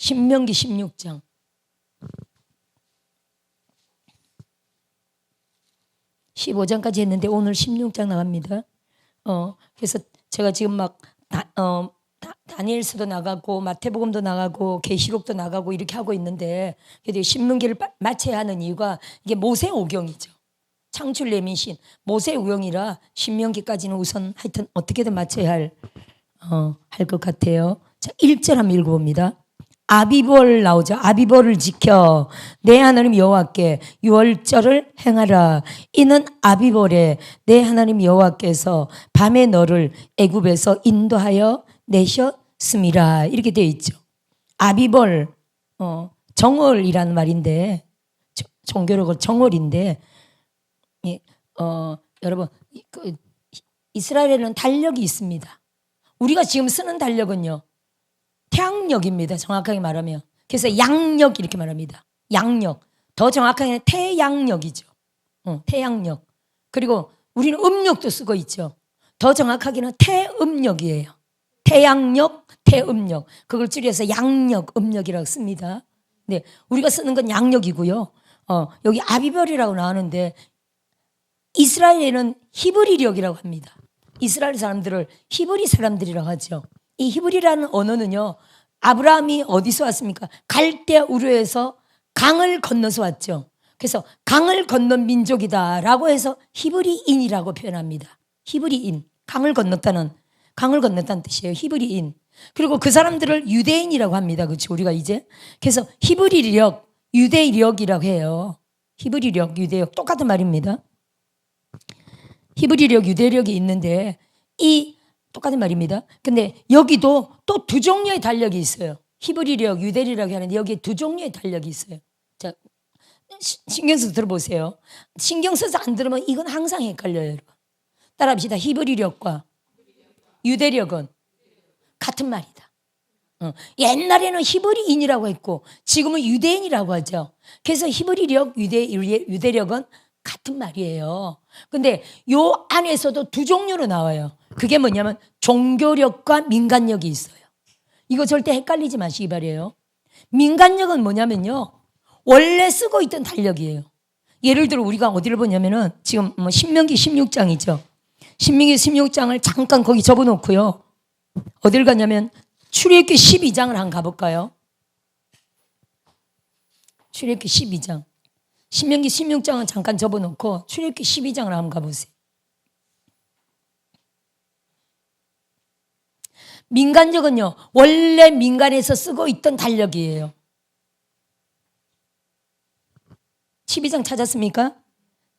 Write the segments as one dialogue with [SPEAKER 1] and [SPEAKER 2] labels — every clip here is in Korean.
[SPEAKER 1] 신명기 16장. (15장까지) 했는데 오늘 16장 나갑니다. 그래서 제가 지금 막 다니엘서도 나가고 마태복음도 나가고 계시록도 나가고 이렇게 하고 있는데, 그래도 신명기를 마쳐야 하는 이유가 이게 모세 오경이죠. 창출 예민신 모세 오경이라 신명기까지는 우선 하여튼 어떻게든 마쳐야 할 것 같아요. 자, 1절 한번 읽어봅니다. 아비볼 나오죠. 아비볼을 지켜 내 하나님 여호와께 유월절을 행하라. 이는 아비볼에 내 하나님 여호와께서 밤에 너를 애굽에서 인도하여 내셨음이라. 이렇게 되어 있죠. 아비볼 정월이라는 말인데, 종교적으로 정월인데, 여러분 이스라엘에는 달력이 있습니다. 우리가 지금 쓰는 달력은요 태양력입니다. 정확하게 말하면. 그래서 양력 이렇게 말합니다. 양력. 더 정확하게는 태양력이죠. 태양력. 그리고 우리는 음력도 쓰고 있죠. 더 정확하게는 태음력이에요. 태양력, 태음력. 그걸 줄여서 양력, 음력이라고 씁니다. 네, 우리가 쓰는 건 양력이고요. 여기 아비별이라고 나오는데 이스라엘에는 히브리력이라고 합니다. 이스라엘 사람들을 히브리 사람들이라고 하죠. 이 히브리라는 언어는요, 아브라함이 어디서 왔습니까? 갈대 우르에서 강을 건너서 왔죠. 그래서 강을 건넌 민족이다라고 해서 히브리인이라고 표현합니다. 히브리인, 강을 건넜다는 뜻이에요. 히브리인. 그리고 그 사람들을 유대인이라고 합니다. 그렇죠? 우리가 이제. 그래서 히브리력, 유대력이라고 해요. 히브리력, 유대력 똑같은 말입니다. 히브리력, 유대력이 있는데 이 똑같은 말입니다. 근데 여기도 또 두 종류의 달력이 있어요. 히브리력, 유대력이 하는데 여기에 두 종류의 달력이 있어요. 자, 신경 써서 들어보세요. 신경 써서 안 들으면 이건 항상 헷갈려요, 여러분. 따라합시다. 히브리력과 유대력은 같은 말이다. 옛날에는 히브리인이라고 했고 지금은 유대인이라고 하죠. 그래서 히브리력, 유대력은 같은 말이에요. 근데 요 안에서도 두 종류로 나와요. 그게 뭐냐면 종교력과 민간력이 있어요. 이거 절대 헷갈리지 마시기 바라요. 민간력은 뭐냐면요, 원래 쓰고 있던 달력이에요. 예를 들어 우리가 어디를 보냐면은 지금 신명기 16장이죠. 신명기 16장을 잠깐 거기 접어놓고요. 어딜 가냐면 출애굽기 12장을 한번 가볼까요? 출애굽기 12장. 신명기 16장은 잠깐 접어놓고 출애굽기 12장을 한번 가보세요. 민간적은요, 원래 민간에서 쓰고 있던 달력이에요. 12장 찾았습니까?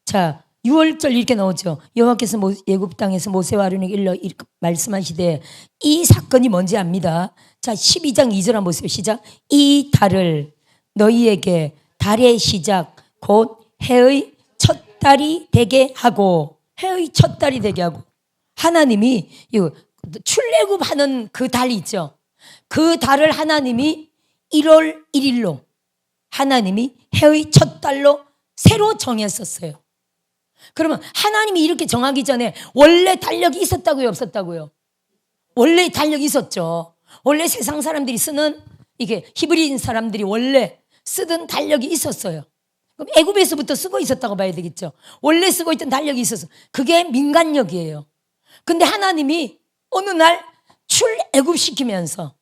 [SPEAKER 1] 자, 6월절 이렇게 나오죠. 여호와께서 애굽 땅에서 모세와 아론에게 일러 이렇게 말씀하시되, 이 사건이 뭔지 압니다. 자, 12장 2절 한번 보세요. 시작. 이 달을 너희에게 달의 시작 곧 해의 첫 달이 되게 하고, 해의 첫 달이 되게 하고, 하나님이 출애굽하는 그 달 있죠. 그 달을 하나님이 1월 1일로 하나님이 해의 첫 달로 새로 정했었어요. 그러면 하나님이 이렇게 정하기 전에 원래 달력이 있었다고요, 없었다고요? 원래 달력이 있었죠. 원래 세상 사람들이 쓰는, 이게 히브리인 사람들이 원래 쓰던 달력이 있었어요. 그럼 애굽에서부터 쓰고 있었다고 봐야 되겠죠. 원래 쓰고 있던 달력이 있었어. 그게 민간력이에요. 근데 하나님이 어느 날 출애굽시키면서,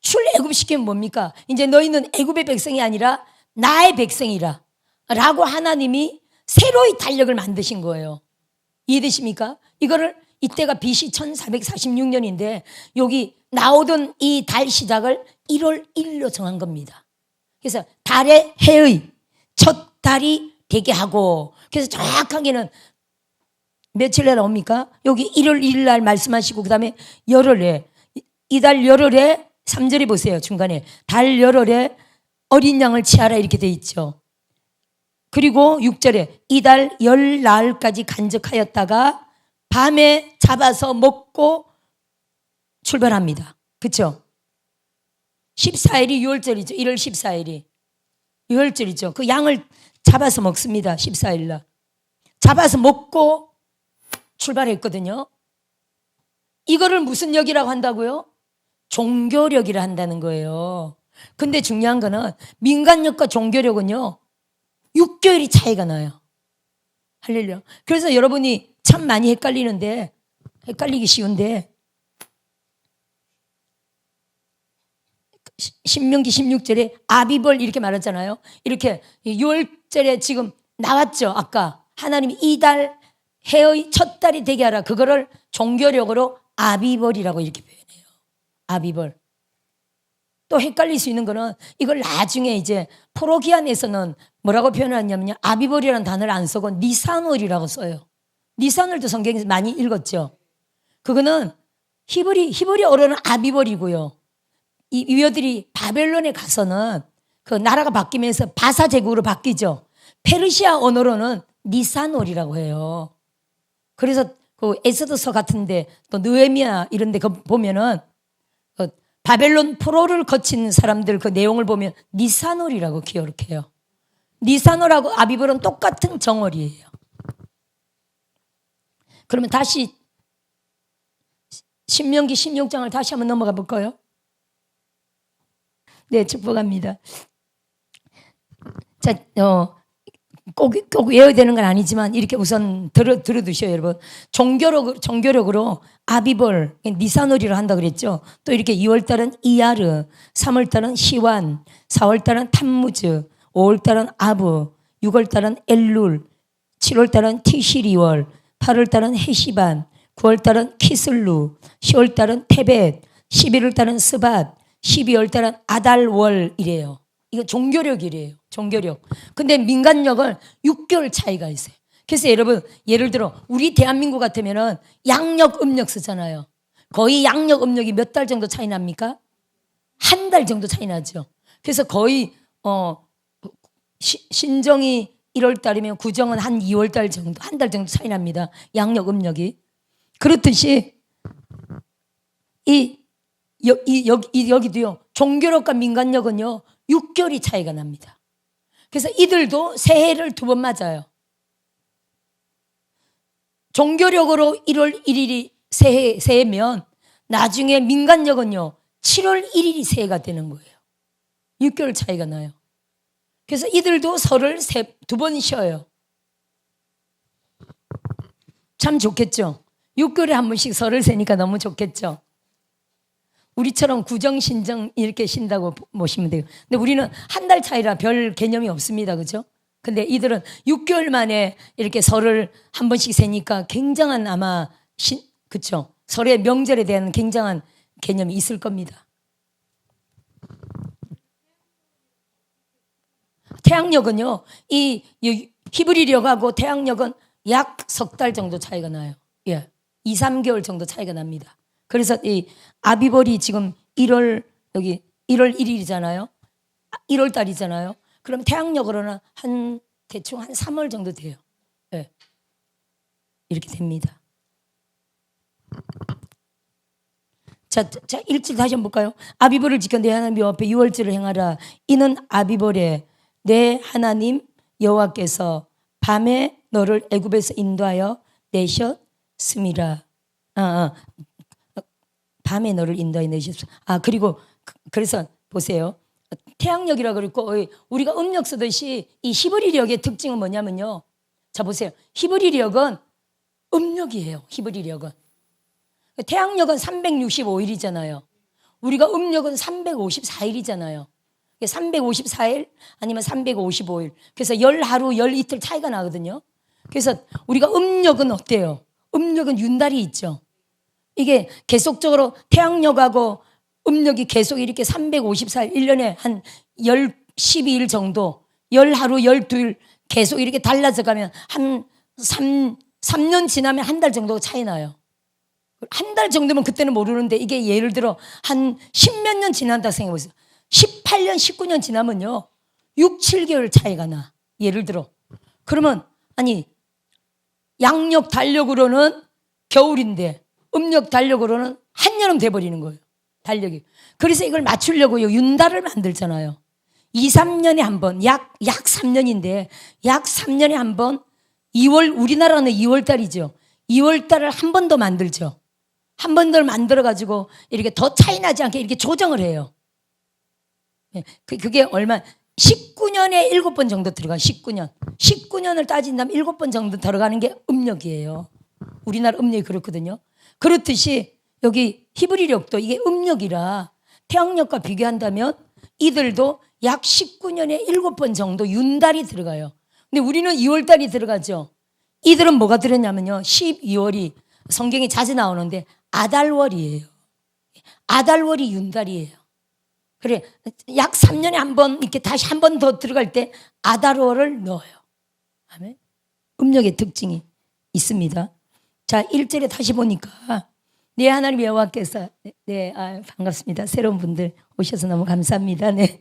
[SPEAKER 1] 출애굽시키면 뭡니까? 이제 너희는 애굽의 백성이 아니라 나의 백성이라 라고 하나님이 새로이 달력을 만드신 거예요. 이해되십니까? 이거를 이때가 BC 1446년인데 여기 나오던 이 달 시작을 1월 1일로 정한 겁니다. 그래서 달의 해의 첫 달이 되게 하고, 그래서 정확하게는 며칠에 나옵니까? 여기 1월 1일 날 말씀하시고 그 다음에 열흘에, 이 달 열흘에 3절에 보세요. 중간에 달 열흘에 어린 양을 취하라 이렇게 돼 있죠. 그리고 6절에 이 달 열나흘까지 간직하였다가 밤에 잡아서 먹고 출발합니다. 그렇죠? 14일이 6월절이죠. 1월 14일이 6월절이죠. 그 양을 잡아서 먹습니다. 14일 날 잡아서 먹고 출발했거든요. 이거를 무슨 력이라고 한다고요? 종교력이라 한다는 거예요. 근데 중요한 거는 민간력과 종교력은요 6개월이 차이가 나요. 할렐루야. 그래서 여러분이 참 많이 헷갈리기 쉬운데 신명기 16절에 아비벌 이렇게 말했잖아요. 이렇게 6월절에 지금 나왔죠. 아까 하나님이 이달 해의 첫 달이 되게 하라. 그거를 종교력으로 아비벌이라고 이렇게 표현해요. 아비벌. 또 헷갈릴 수 있는 거는 이걸 나중에 이제 프로기안에서는 뭐라고 표현하냐면요. 아비벌이라는 단어를 안 쓰고 니산월이라고 써요. 니산월도 성경에서 많이 읽었죠. 그거는 히브리어로는 아비벌이고요. 이 유대들이 바벨론에 가서는 그 나라가 바뀌면서 바사 제국으로 바뀌죠. 페르시아 언어로는 니산월이라고 해요. 그래서 그 에스더서 같은데 또 느헤미야 이런데 그 보면은 그 바벨론 포로를 거친 사람들 그 내용을 보면 니산월이라고 기억해요. 니산월하고 아비벌은 똑같은 정월이에요. 그러면 다시 신명기 16장을 다시 한번 넘어가 볼까요? 네, 축복합니다. 자, 꼭 외워야 되는 건 아니지만 이렇게 우선 들어두셔요, 여러분. 종교력으로 아비벌, 니산월이라 한다 그랬죠. 또 이렇게 2월달은 이야르, 3월달은 시완, 4월달은 탐무즈, 5월달은 아브, 6월달은 엘룰, 7월달은 티시리월, 8월달은 헤시반, 9월달은 키슬루, 10월달은 테벳, 11월달은 스밧, 12월달은 아달월이래요. 이거 종교력이래요. 종교력. 근데 민간력은 6개월 차이가 있어요. 그래서 여러분 예를 들어 우리 대한민국 같으면은 양력 음력 쓰잖아요. 거의 양력 음력이 몇 달 정도 차이 납니까? 한 달 정도 차이 나죠. 그래서 거의 신정이 1월 달이면 구정은 한 2월 달 정도, 한 달 정도 차이 납니다. 양력 음력이. 그렇듯이 여기도요. 종교력과 민간력은요. 6개월이 차이가 납니다. 그래서 이들도 새해를 2번 맞아요. 종교력으로 1월 1일이 새해면 나중에 민간력은요. 7월 1일이 새해가 되는 거예요. 6개월 차이가 나요. 그래서 이들도 설을 2번 쉬어요. 참 좋겠죠. 6개월에 한 번씩 설을 세니까 너무 좋겠죠. 우리처럼 구정, 신정 이렇게 쉰다고 보시면 돼요. 근데 우리는 한 달 차이라 별 개념이 없습니다. 그렇죠? 근데 이들은 6개월 만에 이렇게 설을 한 번씩 세니까 굉장한 아마 그렇죠? 설의 명절에 대한 굉장한 개념이 있을 겁니다. 태양력은요. 이 히브리력하고 태양력은 약 석 달 정도 차이가 나요. 예. 2, 3개월 정도 차이가 납니다. 그래서 이 아비벌이 지금 1월 1일이잖아요. 1월 달이잖아요. 그럼 태양력으로는 대충 한 3월 정도 돼요. 네. 이렇게 됩니다. 자, 일절 다시 한번 볼까요? 아비벌을 지켜 내 하나님 여호와 앞에 유월절을 행하라. 이는 아비벌에 내 하나님 여호와께서 밤에 너를 애굽에서 인도하여 내셨음이라. 밤에 너를 인도해 내셨어. 그리고 그래서 보세요. 태양력이라고 그랬고 우리가 음력 쓰듯이 이 히브리력의 특징은 뭐냐면요. 자 보세요. 히브리력은 음력이에요. 히브리력은. 태양력은 365일이잖아요. 우리가 음력은 354일이잖아요. 354일 아니면 355일. 그래서 열 하루, 열 이틀 차이가 나거든요. 그래서 우리가 음력은 어때요? 음력은 윤달이 있죠. 이게 계속적으로 태양력하고 음력이 계속 이렇게 354일, 1년에 한 12일 정도, 열 하루, 12일 계속 이렇게 달라져 가면 한 3년 지나면 한 달 정도 차이 나요. 한 달 정도면 그때는 모르는데 이게 예를 들어 한 10몇 년 지난다 생각해 보세요. 18년, 19년 지나면요. 6, 7개월 차이가 나. 예를 들어. 그러면 아니 양력 달력으로는 겨울인데 음력 달력으로는 한여름 돼버리는 거예요. 달력이. 그래서 이걸 맞추려고요. 윤달을 만들잖아요. 2, 3년에 한 번, 약 3년인데 약 3년에 한 번 2월, 우리나라는 2월 달이죠. 2월 달을 한 번 더 만들죠. 한 번 더 만들어가지고 이렇게 더 차이 나지 않게 이렇게 조정을 해요. 그게 얼마 19년에 7번 정도 들어가. 19년을 따진다면 7번 정도 들어가는 게 음력이에요. 우리나라 음력이 그렇거든요. 그렇듯이 여기 히브리력도 이게 음력이라 태양력과 비교한다면 이들도 약 19년에 7번 정도 윤달이 들어가요. 근데 우리는 2월달이 들어가죠. 이들은 뭐가 들었냐면요. 12월이 성경에 자주 나오는데 아달월이에요. 아달월이 윤달이에요. 그래, 약 3년에 한 번 이렇게 다시 한 번 더 들어갈 때 아달월을 넣어요. 아멘. 음력의 특징이 있습니다. 자, 1절에 다시 보니까 네 하나님 여호와께서 반갑습니다. 새로운 분들 오셔서 너무 감사합니다. 네.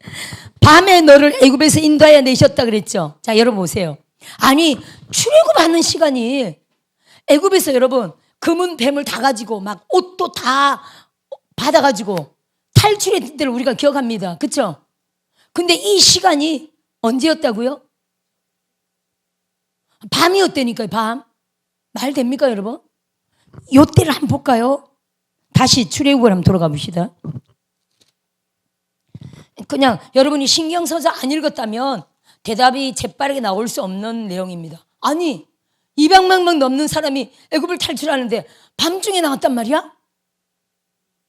[SPEAKER 1] 밤에 너를 애굽에서 인도하여 내셨다 그랬죠. 자, 여러분 보세요. 아니, 출애굽하는 시간이 애굽에서 여러분 금은 뱀을 다 가지고 막 옷도 다 받아가지고 탈출했던 때를 우리가 기억합니다. 그렇죠? 근데 이 시간이 언제였다고요? 밤이었다니까요. 밤. 말 됩니까 여러분? 요때를 한번 볼까요? 다시 출애굽을 한번 돌아가 봅시다. 그냥 여러분이 신경 써서 안 읽었다면 대답이 재빠르게 나올 수 없는 내용입니다. 아니 200명 넘는 사람이 애굽을 탈출하는데 밤중에 나왔단 말이야?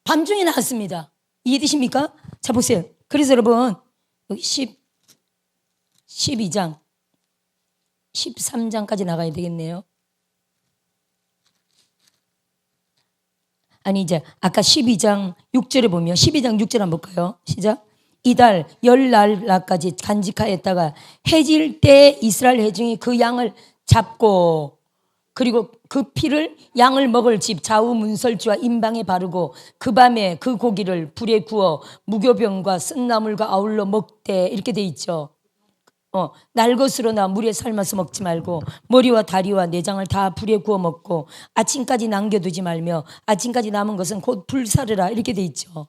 [SPEAKER 1] 밤중에 나왔습니다. 이해되십니까? 자 보세요. 그래서 여러분 여기 12장 13장까지 나가야 되겠네요. 아니 이제 아까 12장 6절에 보면 12장 6절 한번 볼까요? 시작. 이달 열날까지 간직하였다가 해질 때 이스라엘 회중이 그 양을 잡고 그리고 그 피를 양을 먹을 집 좌우 문설주와 임방에 바르고 그 밤에 그 고기를 불에 구워 무교병과 쓴나물과 아울러 먹되 이렇게 돼 있죠. 날것으로나 물에 삶아서 먹지 말고 머리와 다리와 내장을 다 불에 구워 먹고 아침까지 남겨두지 말며 아침까지 남은 것은 곧 불사르라 이렇게 돼 있죠.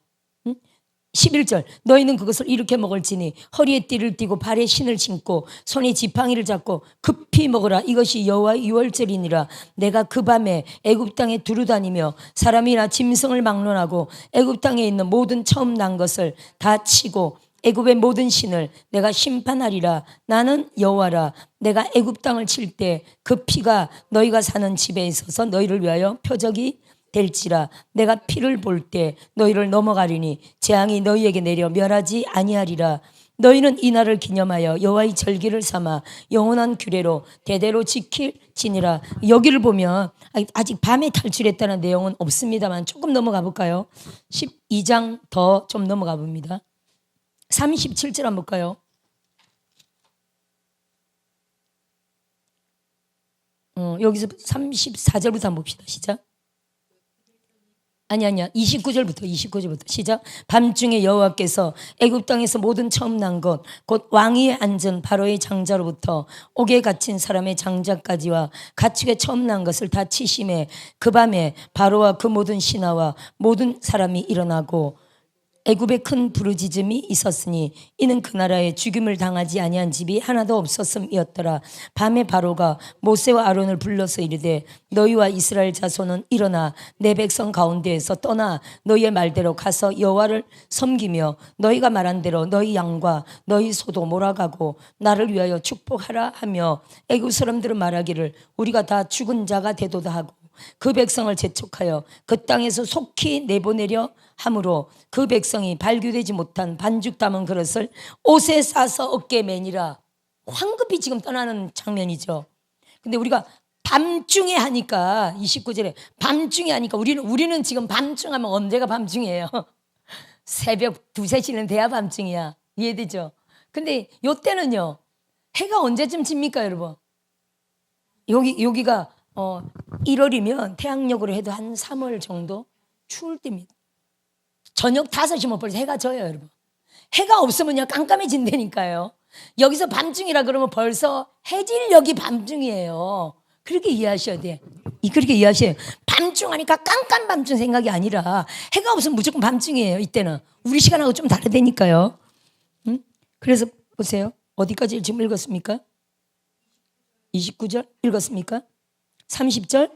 [SPEAKER 1] 11절 너희는 그것을 이렇게 먹을지니 허리에 띠를 띠고 발에 신을 신고 손에 지팡이를 잡고 급히 먹으라. 이것이 여호와의 유월절이니라. 내가 그 밤에 애굽 땅에 두루다니며 사람이나 짐승을 막론하고 애굽 땅에 있는 모든 처음 난 것을 다 치고 애굽의 모든 신을 내가 심판하리라. 나는 여호와라. 내가 애굽 땅을 칠 때 그 피가 너희가 사는 집에 있어서 너희를 위하여 표적이 될지라. 내가 피를 볼 때 너희를 넘어가리니 재앙이 너희에게 내려 멸하지 아니하리라. 너희는 이 날을 기념하여 여호와의 절기를 삼아 영원한 규례로 대대로 지킬지니라. 여기를 보면 아직 밤에 탈출했다는 내용은 없습니다만 조금 넘어가 볼까요? 12장 더 좀 넘어가 봅니다. 37절 한번 볼까요? 여기서 34절부터 한번 봅시다. 시작. 아니야 29절부터 시작. 밤중에 여호와께서 애굽 땅에서 모든 처음 난 것 곧 왕위에 앉은 바로의 장자로부터 옥에 갇힌 사람의 장자까지와 가축에 처음 난 것을 다 치심에 그 밤에 바로와 그 모든 신하와 모든 사람이 일어나고 애굽에 큰 부르짖음이 있었으니 이는 그 나라에 죽임을 당하지 아니한 집이 하나도 없었음이었더라. 밤에 바로가 모세와 아론을 불러서 이르되 너희와 이스라엘 자손은 일어나 내 백성 가운데에서 떠나 너희의 말대로 가서 여호와를 섬기며 너희가 말한 대로 너희 양과 너희 소도 몰아가고 나를 위하여 축복하라 하며 애굽 사람들은 말하기를 우리가 다 죽은 자가 되도다 하고 그 백성을 재촉하여 그 땅에서 속히 내보내려 함으로 그 백성이 발교되지 못한 반죽 담은 그릇을 옷에 싸서 어깨에 매니라. 황급히 지금 떠나는 장면이죠. 근데 우리가 밤중에 하니까 29절에 밤중에 하니까 우리는 지금 밤중 하면 언제가 밤중이에요? 새벽 2, 3시는 돼야 밤중이야. 이해되죠? 근데 요때는요. 해가 언제쯤 집니까 여러분? 여기가 1월이면 태양력으로 해도 한 3월 정도 추울 때입니다. 저녁 5시면 벌써 해가 져요 여러분. 해가 없으면요 깜깜해진다니까요. 여기서 밤중이라 그러면 벌써 해질녘이 밤중이에요. 그렇게 이해하셔야 돼. 그렇게 이해하셔야 돼요. 밤중 하니까 깜깜 밤중 생각이 아니라 해가 없으면 무조건 밤중이에요. 이때는 우리 시간하고 좀 다르다니까요. 그래서 보세요. 어디까지 지금 읽었습니까? 29절 읽었습니까? 30절?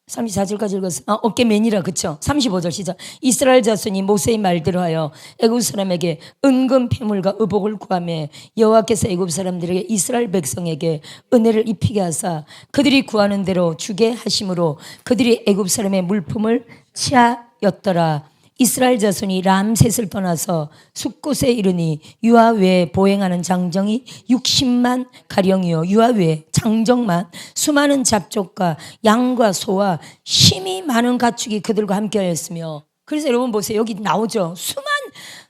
[SPEAKER 1] 34절까지 읽었어. 어깨맨이라 그쵸? 35절 시작. 이스라엘 자손이 모세의 말대로 하여 애굽 사람에게 은금 패물과 의복을 구하며 여호와께서 애굽 사람들에게 이스라엘 백성에게 은혜를 입히게 하사 그들이 구하는 대로 주게 하심으로 그들이 애굽 사람의 물품을 취하였더라. 이스라엘 자손이 람셋을 떠나서 숫곳에 이르니 유아 외에 보행하는 장정이 60만 가량이요 유아 외에 장정만 수많은 잡족과 양과 소와 심히 많은 가축이 그들과 함께하였으며. 그래서 여러분 보세요. 여기 나오죠.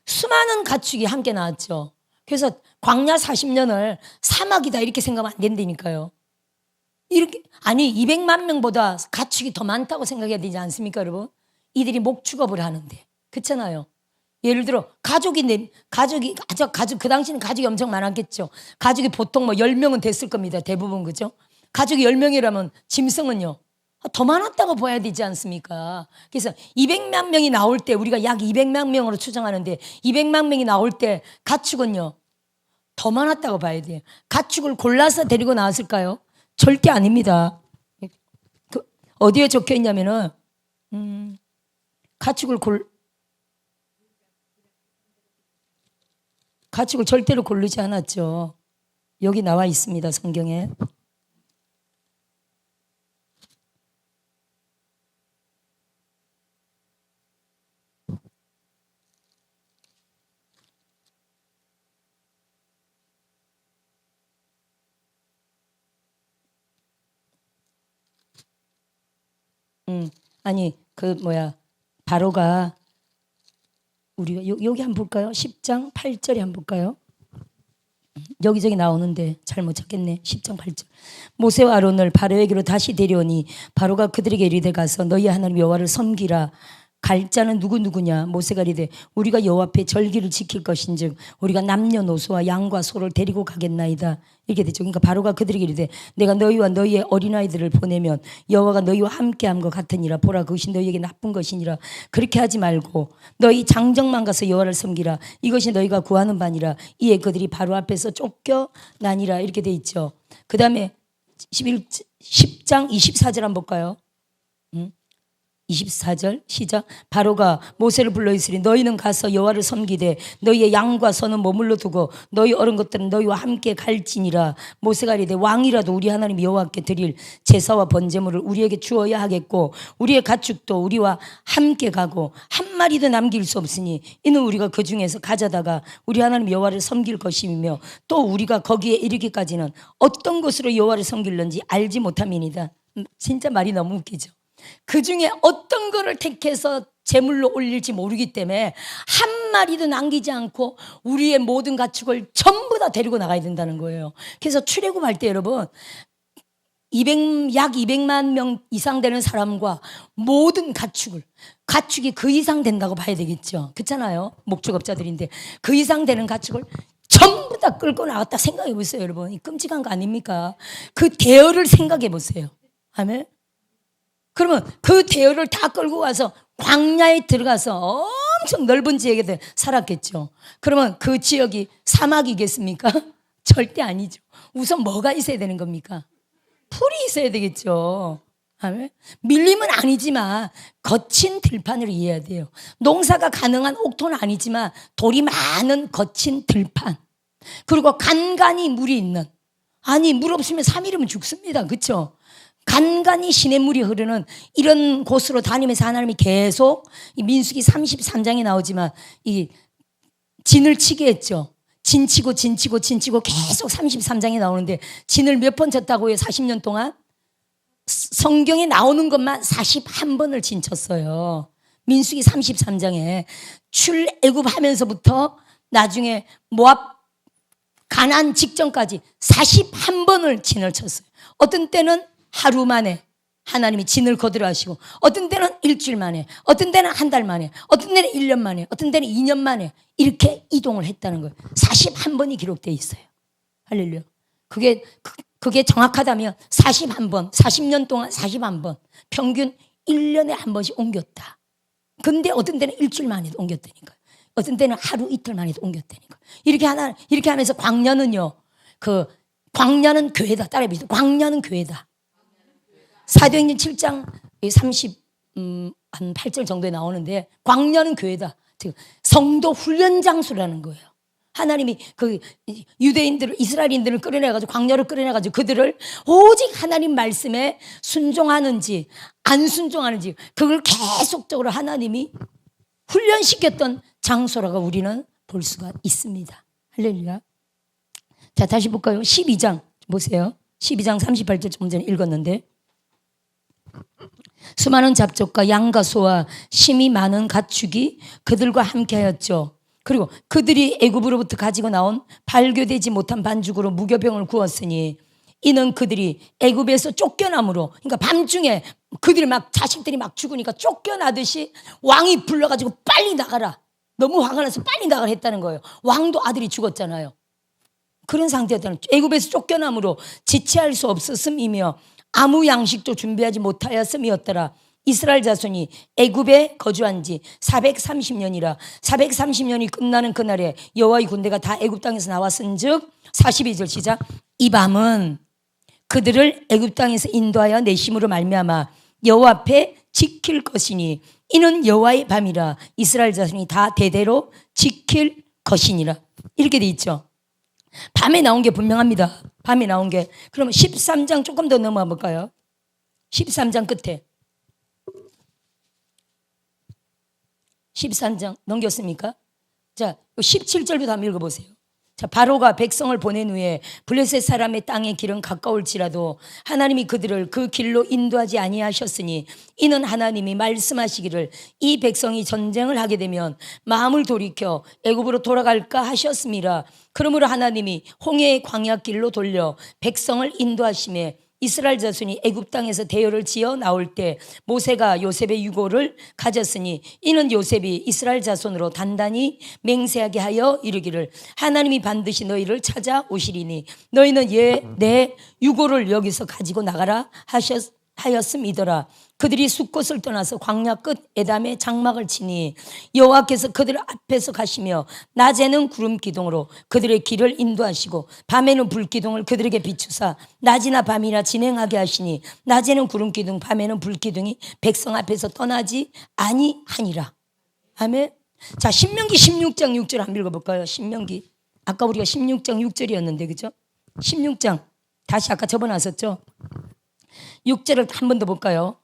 [SPEAKER 1] 수많은 가축이 함께 나왔죠. 그래서 광야 40년을 사막이다 이렇게 생각하면 안 된다니까요. 이렇게 아니 200만 명보다 가축이 더 많다고 생각해야 되지 않습니까, 여러분? 이들이 목축업을 하는데. 그렇잖아요. 예를 들어 가족이 그 당시는 가족이 엄청 많았겠죠. 가족이 보통 뭐 10명은 됐을 겁니다. 대부분 그죠? 가족이 10명이라면 짐승은요. 더 많았다고 봐야 되지 않습니까? 그래서 200만 명이 나올 때 우리가 약 200만 명으로 추정하는데 200만 명이 나올 때 가축은요. 더 많았다고 봐야 돼요. 가축을 골라서 데리고 나왔을까요? 절대 아닙니다. 어디에 적혀 있냐면은 가축을 절대로 고르지 않았죠. 여기 나와 있습니다. 성경에. 아니 바로가 우리가 여기 한번 볼까요? 10장 8절에 한번 볼까요? 여기저기 나오는데 잘못 찾겠네. 10장 8절. 모세와 아론을 바로에게로 다시 데려오니 바로가 그들에게 이르되 가서 너희 하나님 여호와를 섬기라. 갈 자는 누구냐? 모세가 이르되 우리가 여호와 앞에 절기를 지킬 것인즉 우리가 남녀노소와 양과 소를 데리고 가겠나이다. 이렇게 되죠. 그러니까 바로가 그들에게 이르되 내가 너희와 너희의 어린아이들을 보내면 여호와가 너희와 함께한 것 같으니라. 보라 그것이 너희에게 나쁜 것이니라. 그렇게 하지 말고 너희 장정만 가서 여호와를 섬기라. 이것이 너희가 구하는 바니라. 이에 그들이 바로 앞에서 쫓겨나니라. 이렇게 돼 있죠. 그 다음에 10장 24절 한번 볼까요? 24절 시작. 바로가 모세를 불러 이르시니 너희는 가서 여호와를 섬기되 너희의 양과 소는 머물러 두고 너희 어른 것들은 너희와 함께 갈지니라. 모세가 이르되 왕이라도 우리 하나님 여호와께 드릴 제사와 번제물을 우리에게 주어야 하겠고 우리의 가축도 우리와 함께 가고 한 마리도 남길 수 없으니 이는 우리가 그 중에서 가져다가 우리 하나님 여호와를 섬길 것이며 또 우리가 거기에 이르기까지는 어떤 것으로 여호와를 섬길는지 알지 못함이니이다. 진짜 말이 너무 웃기죠. 그 중에 어떤 거를 택해서 제물로 올릴지 모르기 때문에 한 마리도 남기지 않고 우리의 모든 가축을 전부 다 데리고 나가야 된다는 거예요. 그래서 출애굽할 때 여러분 약 200만 명 이상 되는 사람과 모든 가축이 그 이상 된다고 봐야 되겠죠. 그렇잖아요. 목축업자들인데 그 이상 되는 가축을 전부 다 끌고 나갔다 생각해 보세요. 여러분 끔찍한 거 아닙니까? 그 대열을 생각해 보세요. 아멘. 그러면 그 대열을 다 끌고 가서 광야에 들어가서 엄청 넓은 지역에 살았겠죠. 그러면 그 지역이 사막이겠습니까? 절대 아니죠. 우선 뭐가 있어야 되는 겁니까? 풀이 있어야 되겠죠. 아멘. 밀림은 아니지만 거친 들판을 이해해야 돼요. 농사가 가능한 옥토는 아니지만 돌이 많은 거친 들판. 그리고 간간히 물이 있는. 아니 물 없으면 3일이면 죽습니다. 그렇죠? 간간히 시냇물이 흐르는 이런 곳으로 다니면서 하나님이 계속 민수기 33장에 나오지만 이 진을 치게 했죠. 진치고 계속 33장에 나오는데 진을 몇 번 쳤다고요? 40년 동안? 성경에 나오는 것만 41번을 진쳤어요. 민수기 33장에 출애굽하면서부터 나중에 모압 가나안 직전까지 41번을 진을 쳤어요. 어떤 때는 하루 만에 하나님이 진을 거두려 하시고 어떤 때는 일주일 만에 어떤 때는 한 달 만에 어떤 때는 1년 만에 어떤 때는 2년 만에 이렇게 이동을 했다는 거예요. 41번이 기록되어 있어요. 할렐루야. 그게 정확하다면 41번 40년 동안 41번 평균 1년에 한 번씩 옮겼다. 근데 어떤 때는 일주일 만에도 옮겼다니까요. 어떤 때는 하루 이틀 만에도 옮겼다니까요. 이렇게 하면서 광야는요. 광야는 교회다. 따라해보세요. 광야는 교회다. 사도행전 7장 38절 정도에 나오는데 광야는 교회다. 즉 성도 훈련 장소라는 거예요. 하나님이 그 유대인들을 이스라엘인들을 끌어내가지고 광야로 끌어내가지고 그들을 오직 하나님 말씀에 순종하는지 안 순종하는지 그걸 계속적으로 하나님이 훈련시켰던 장소라고 우리는 볼 수가 있습니다. 할렐루야. 자, 다시 볼까요? 12장 보세요. 12장 38절 좀 전에 읽었는데 수많은 잡족과 양과 소와 심이 많은 가축이 그들과 함께하였죠. 그리고 그들이 애굽으로부터 가지고 나온 발교되지 못한 반죽으로 무교병을 구웠으니 이는 그들이 애굽에서 쫓겨남으로, 그러니까 밤중에 그들이 막 자식들이 막 죽으니까 쫓겨나듯이 왕이 불러가지고 빨리 나가라, 너무 화가 나서 빨리 나가라 했다는 거예요. 왕도 아들이 죽었잖아요. 그런 상태였다는, 애굽에서 쫓겨남으로 지체할 수 없었음이며 아무 양식도 준비하지 못하였음이었더라. 이스라엘 자손이 애굽에 거주한 지 430년이라 430년이 끝나는 그날에 여호와의 군대가 다 애굽 땅에서 나왔은즉 42절 시작. 이 밤은 그들을 애굽 땅에서 인도하여 내심으로 말미암아 여호와 앞에 지킬 것이니 이는 여호와의 밤이라 이스라엘 자손이 다 대대로 지킬 것이니라. 이렇게 돼 있죠. 밤에 나온 게 분명합니다. 밤에 나온 게. 그러면 13장 조금 더 넘어가 볼까요? 13장 끝에 13장 넘겼습니까? 자, 17절부터 한번 읽어보세요. 자, 바로가 백성을 보낸 후에 블레셋 사람의 땅의 길은 가까울지라도 하나님이 그들을 그 길로 인도하지 아니하셨으니 이는 하나님이 말씀하시기를 이 백성이 전쟁을 하게 되면 마음을 돌이켜 애굽으로 돌아갈까 하셨음이라. 그러므로 하나님이 홍해의 광야 길로 돌려 백성을 인도하심에 이스라엘 자손이 애굽 땅에서 대열을 지어 나올 때 모세가 요셉의 유고를 가졌으니 이는 요셉이 이스라엘 자손으로 단단히 맹세하게 하여 이르기를 하나님이 반드시 너희를 찾아오시리니 너희는 내 유고를 여기서 가지고 나가라 하였음이더라. 그들이 숫곳을 떠나서 광야 끝 에담에 장막을 치니 여호와께서 그들 앞에서 가시며 낮에는 구름 기둥으로 그들의 길을 인도하시고 밤에는 불 기둥을 그들에게 비추사 낮이나 밤이나 진행하게 하시니 낮에는 구름 기둥 밤에는 불 기둥이 백성 앞에서 떠나지 아니하니라. 아멘. 자, 신명기 16장 6절 한번 읽어볼까요? 신명기, 아까 우리가 16장 6절이었는데 그죠? 16장 다시 아까 접어놨었죠? 6절을 한 번 더 볼까요?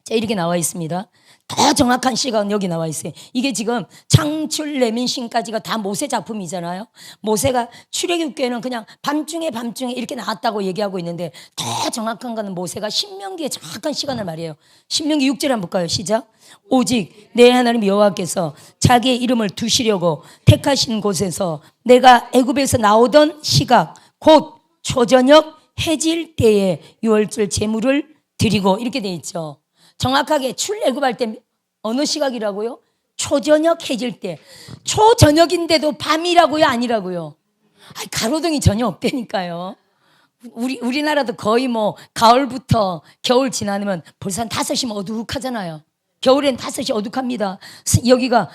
[SPEAKER 1] 자, 이렇게 나와 있습니다. 더 정확한 시각은 여기 나와 있어요. 이게 지금 창출 레민신까지가 다 모세 작품이잖아요. 모세가 출애굽기에는 그냥 밤중에 이렇게 나왔다고 얘기하고 있는데 더 정확한 거는 모세가 신명기의 정확한 시간을 말해요. 신명기 6절 한번 볼까요? 시작. 오직 내 하나님 여호와께서 자기의 이름을 두시려고 택하신 곳에서 내가 애굽에서 나오던 시각 곧 초저녁 해질 때에 유월절 제물을 드리고 이렇게 돼 있죠. 정확하게 출애굽할 때 어느 시각이라고요? 초저녁 해질 때. 초저녁인데도 밤이라고요? 아니라고요? 가로등이 전혀 없다니까요. 우리나라도 거의 뭐 가을부터 겨울 지나면 벌써 한 5시면 어둑하잖아요. 겨울엔 5시 어둑합니다. 여기가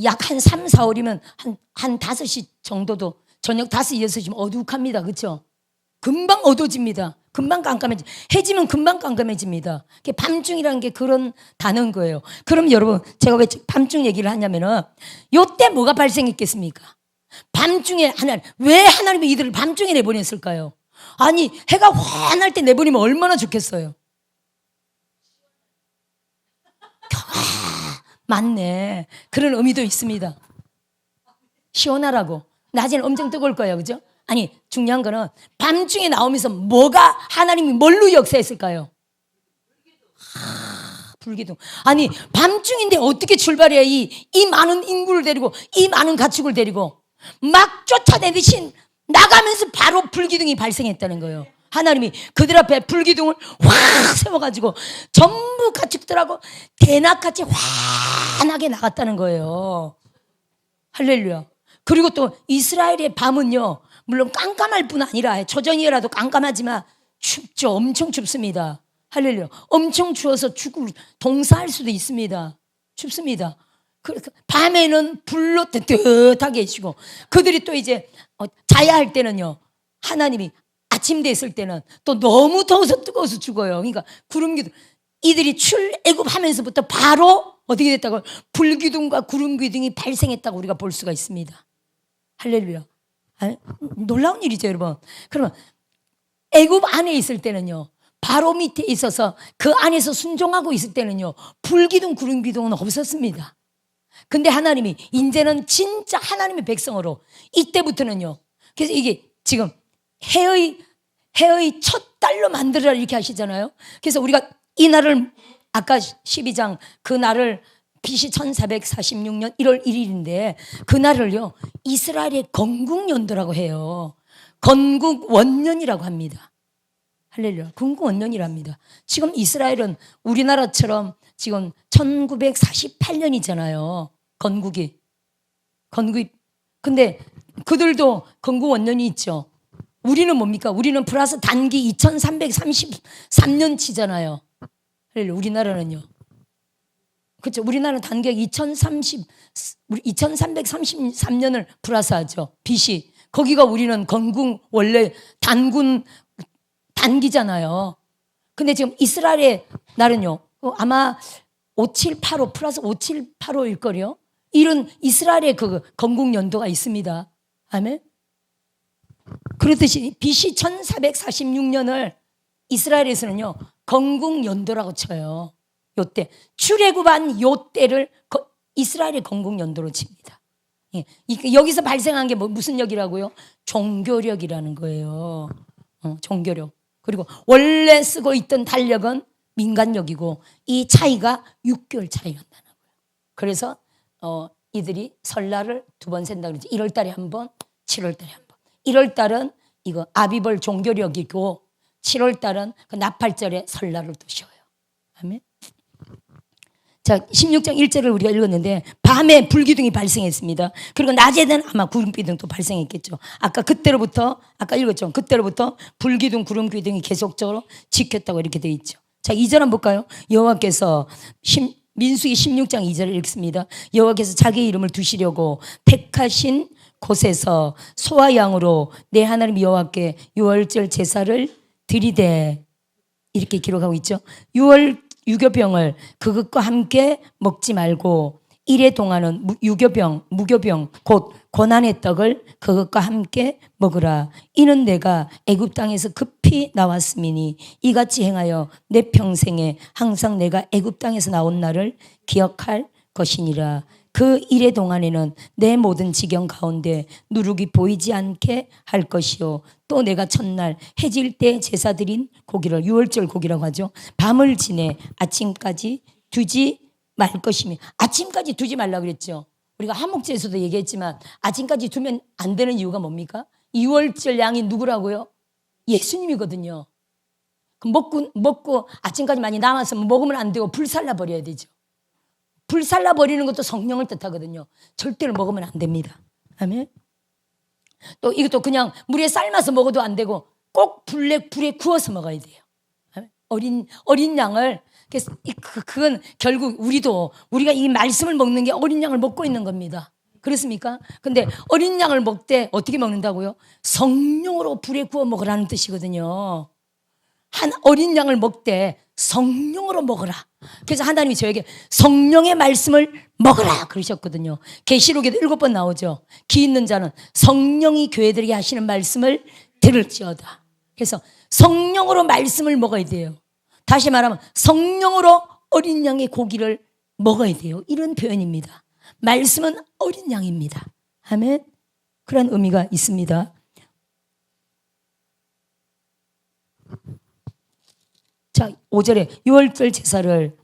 [SPEAKER 1] 약 한 3, 4월이면 한 5시 정도도 저녁 5, 6시면 어둑합니다. 그렇죠? 금방 어두워집니다. 금방 깜깜해지. 해지면 금방 깜깜해집니다. 밤중이라는 게 그런 단어인 거예요. 그럼 여러분, 제가 왜 밤중 얘기를 하냐면은 요때 뭐가 발생했겠습니까? 밤중에 왜 하나님이 이들을 밤중에 내보냈을까요? 아니, 해가 환할 때 내보내면 얼마나 좋겠어요. 맞네. 그런 의미도 있습니다. 시원하라고. 낮에는 엄청 뜨거울 거예요. 그죠? 아니, 중요한 거는 밤중에 나오면서 뭐가 하나님이 뭘로 역사했을까요? 불기둥. 아니, 밤중인데 어떻게 출발해야 이 많은 인구를 데리고 이 많은 가축을 데리고 막 쫓아내듯이 나가면서 바로 불기둥이 발생했다는 거예요. 하나님이 그들 앞에 불기둥을 확 세워가지고 전부 가축들하고 대낮같이 환하게 나갔다는 거예요. 할렐루야. 그리고 또 이스라엘의 밤은요, 물론 깜깜할 뿐 아니라 초저녁이라도 깜깜하지만 춥죠. 엄청 춥습니다. 할렐루야. 엄청 추워서 동사할 수도 있습니다. 춥습니다. 밤에는 불로 뜨뜻하게 해주고 그들이 또 이제 자야 할 때는요, 하나님이 아침 됐을 때는 또 너무 더워서 뜨거워서 죽어요. 그러니까 구름기둥, 이들이 출애굽하면서부터 바로 어떻게 됐다고? 불기둥과 구름기둥이 발생했다고 우리가 볼 수가 있습니다. 할렐루야. 놀라운 일이죠, 여러분. 그러면 애굽 안에 있을 때는요, 바로 밑에 있어서 그 안에서 순종하고 있을 때는요, 불기둥, 구름기둥은 없었습니다. 근데 하나님이 이제는 진짜 하나님의 백성으로 이때부터는요. 그래서 이게 지금 해의 첫 달로 만들어라 이렇게 하시잖아요. 그래서 우리가 이 날을 아까 12장 그 날을 BC 1446년 1월 1일인데 그 날을요 이스라엘의 건국연도라고 해요. 건국원년이라고 합니다. 할렐루야. 건국원년이랍니다. 지금 이스라엘은 우리나라처럼 지금 1948년이잖아요. 건국이. 근데 그들도 건국원년이 있죠. 우리는 뭡니까? 우리는 플러스 단기 2333년치잖아요. 우리나라는요. 그렇죠. 우리나라는 단기 2333년을 플러스하죠. BC. 거기가 우리는 건국 원래 단기잖아요. 근데 지금 이스라엘의 날은요. 아마 5785 플러스 5785일 거요. 이런 이스라엘의 그 건국 연도가 있습니다. 아멘. 그렇듯이 BC 1446년을 이스라엘에서는요 건국 연도라고 쳐요. 요때 출애굽한 요때를 이스라엘의 건국 연도로 칩니다. 예. 여기서 발생한 게 무슨 역이라고요? 종교력이라는 거예요. 종교력. 그리고 원래 쓰고 있던 달력은 민간력이고 이 차이가 6개월 차이가 난다는 거예요. 그래서 이들이 설날을 2번 센다 그러지. 1월 달에 한 번, 7월 달에 한 번. 1월 달은 이거 아비벌 종교력이고 7월 달은 그 나팔절에 설날을 또 쉬어요. 아멘. 자, 16장 1절을 우리가 읽었는데 밤에 불기둥이 발생했습니다. 그리고 낮에는 아마 구름기둥도 발생했겠죠. 아까 읽었죠. 그때로부터 불기둥, 구름기둥이 계속적으로 지켰다고 이렇게 되어 있죠. 자, 2절 한번 볼까요? 여호와께서 민수기 16장 2절을 읽습니다. 여호와께서 자기의 이름을 두시려고 택하신 곳에서 소와 양으로 내 하나님 여호와께 유월절 제사를 드리되 이렇게 기록하고 있죠. 유교병을 그것과 함께 먹지 말고 이래 동안은 무교병 곧 고난의 떡을 그것과 함께 먹으라. 이는 내가 애굽 땅에서 급히 나왔음이니 이같이 행하여 내 평생에 항상 내가 애굽 땅에서 나온 날을 기억할 것이니라. 그 이래 동안에는 내 모든 지경 가운데 누룩이 보이지 않게 할 것이요. 또 내가 첫날 해질 때 제사 드린 고기를 유월절 고기라고 하죠. 밤을 지내 아침까지 두지 말 것이며 아침까지 두지 말라 그랬죠. 우리가 한목제에서도 얘기했지만 아침까지 두면 안 되는 이유가 뭡니까? 유월절 양이 누구라고요? 예수님이거든요. 먹고 아침까지 많이 남았으면 먹으면 안 되고 불살라 버려야 되죠. 불살라 버리는 것도 성령을 뜻하거든요. 절대로 먹으면 안 됩니다. 아멘. 또 이것도 그냥 물에 삶아서 먹어도 안 되고 꼭 불에 구워서 먹어야 돼요. 어린 양을 그래서 그건 결국 우리가 이 말씀을 먹는 게 어린 양을 먹고 있는 겁니다. 그렇습니까? 근데 어린 양을 먹을 때 어떻게 먹는다고요? 성령으로 불에 구워 먹으라는 뜻이거든요. 한 어린 양을 먹되 성령으로 먹으라. 그래서 하나님이 저에게 성령의 말씀을 먹으라 그러셨거든요. 계시록에도 7번 나오죠. 귀 있는 자는 성령이 교회들에게 하시는 말씀을 들을지어다. 그래서 성령으로 말씀을 먹어야 돼요. 다시 말하면 성령으로 어린 양의 고기를 먹어야 돼요. 이런 표현입니다. 말씀은 어린 양입니다. 아멘. 그런 의미가 있습니다. 자, 5절에 유월절 제사를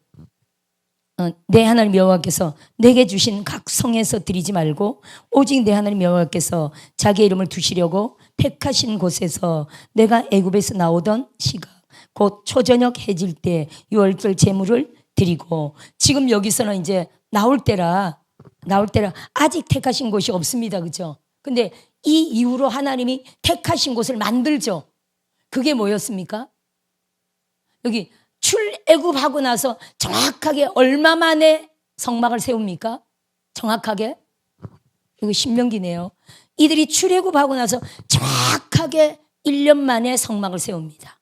[SPEAKER 1] 내 하나님 여호와께서 내게 주신 각 성에서 드리지 말고 오직 내 하나님 여호와께서 자기의 이름을 두시려고 택하신 곳에서 내가 애굽에서 나오던 시각 곧 초저녁 해질 때 유월절 제물을 드리고 지금 여기서는 이제 나올 때라 아직 택하신 곳이 없습니다. 그렇죠? 근데 이 이후로 하나님이 택하신 곳을 만들죠. 그게 뭐였습니까? 여기 출애굽하고 나서 정확하게 얼마 만에 성막을 세웁니까? 정확하게? 이거 신명기네요. 이들이 출애굽하고 나서 정확하게 1년 만에 성막을 세웁니다.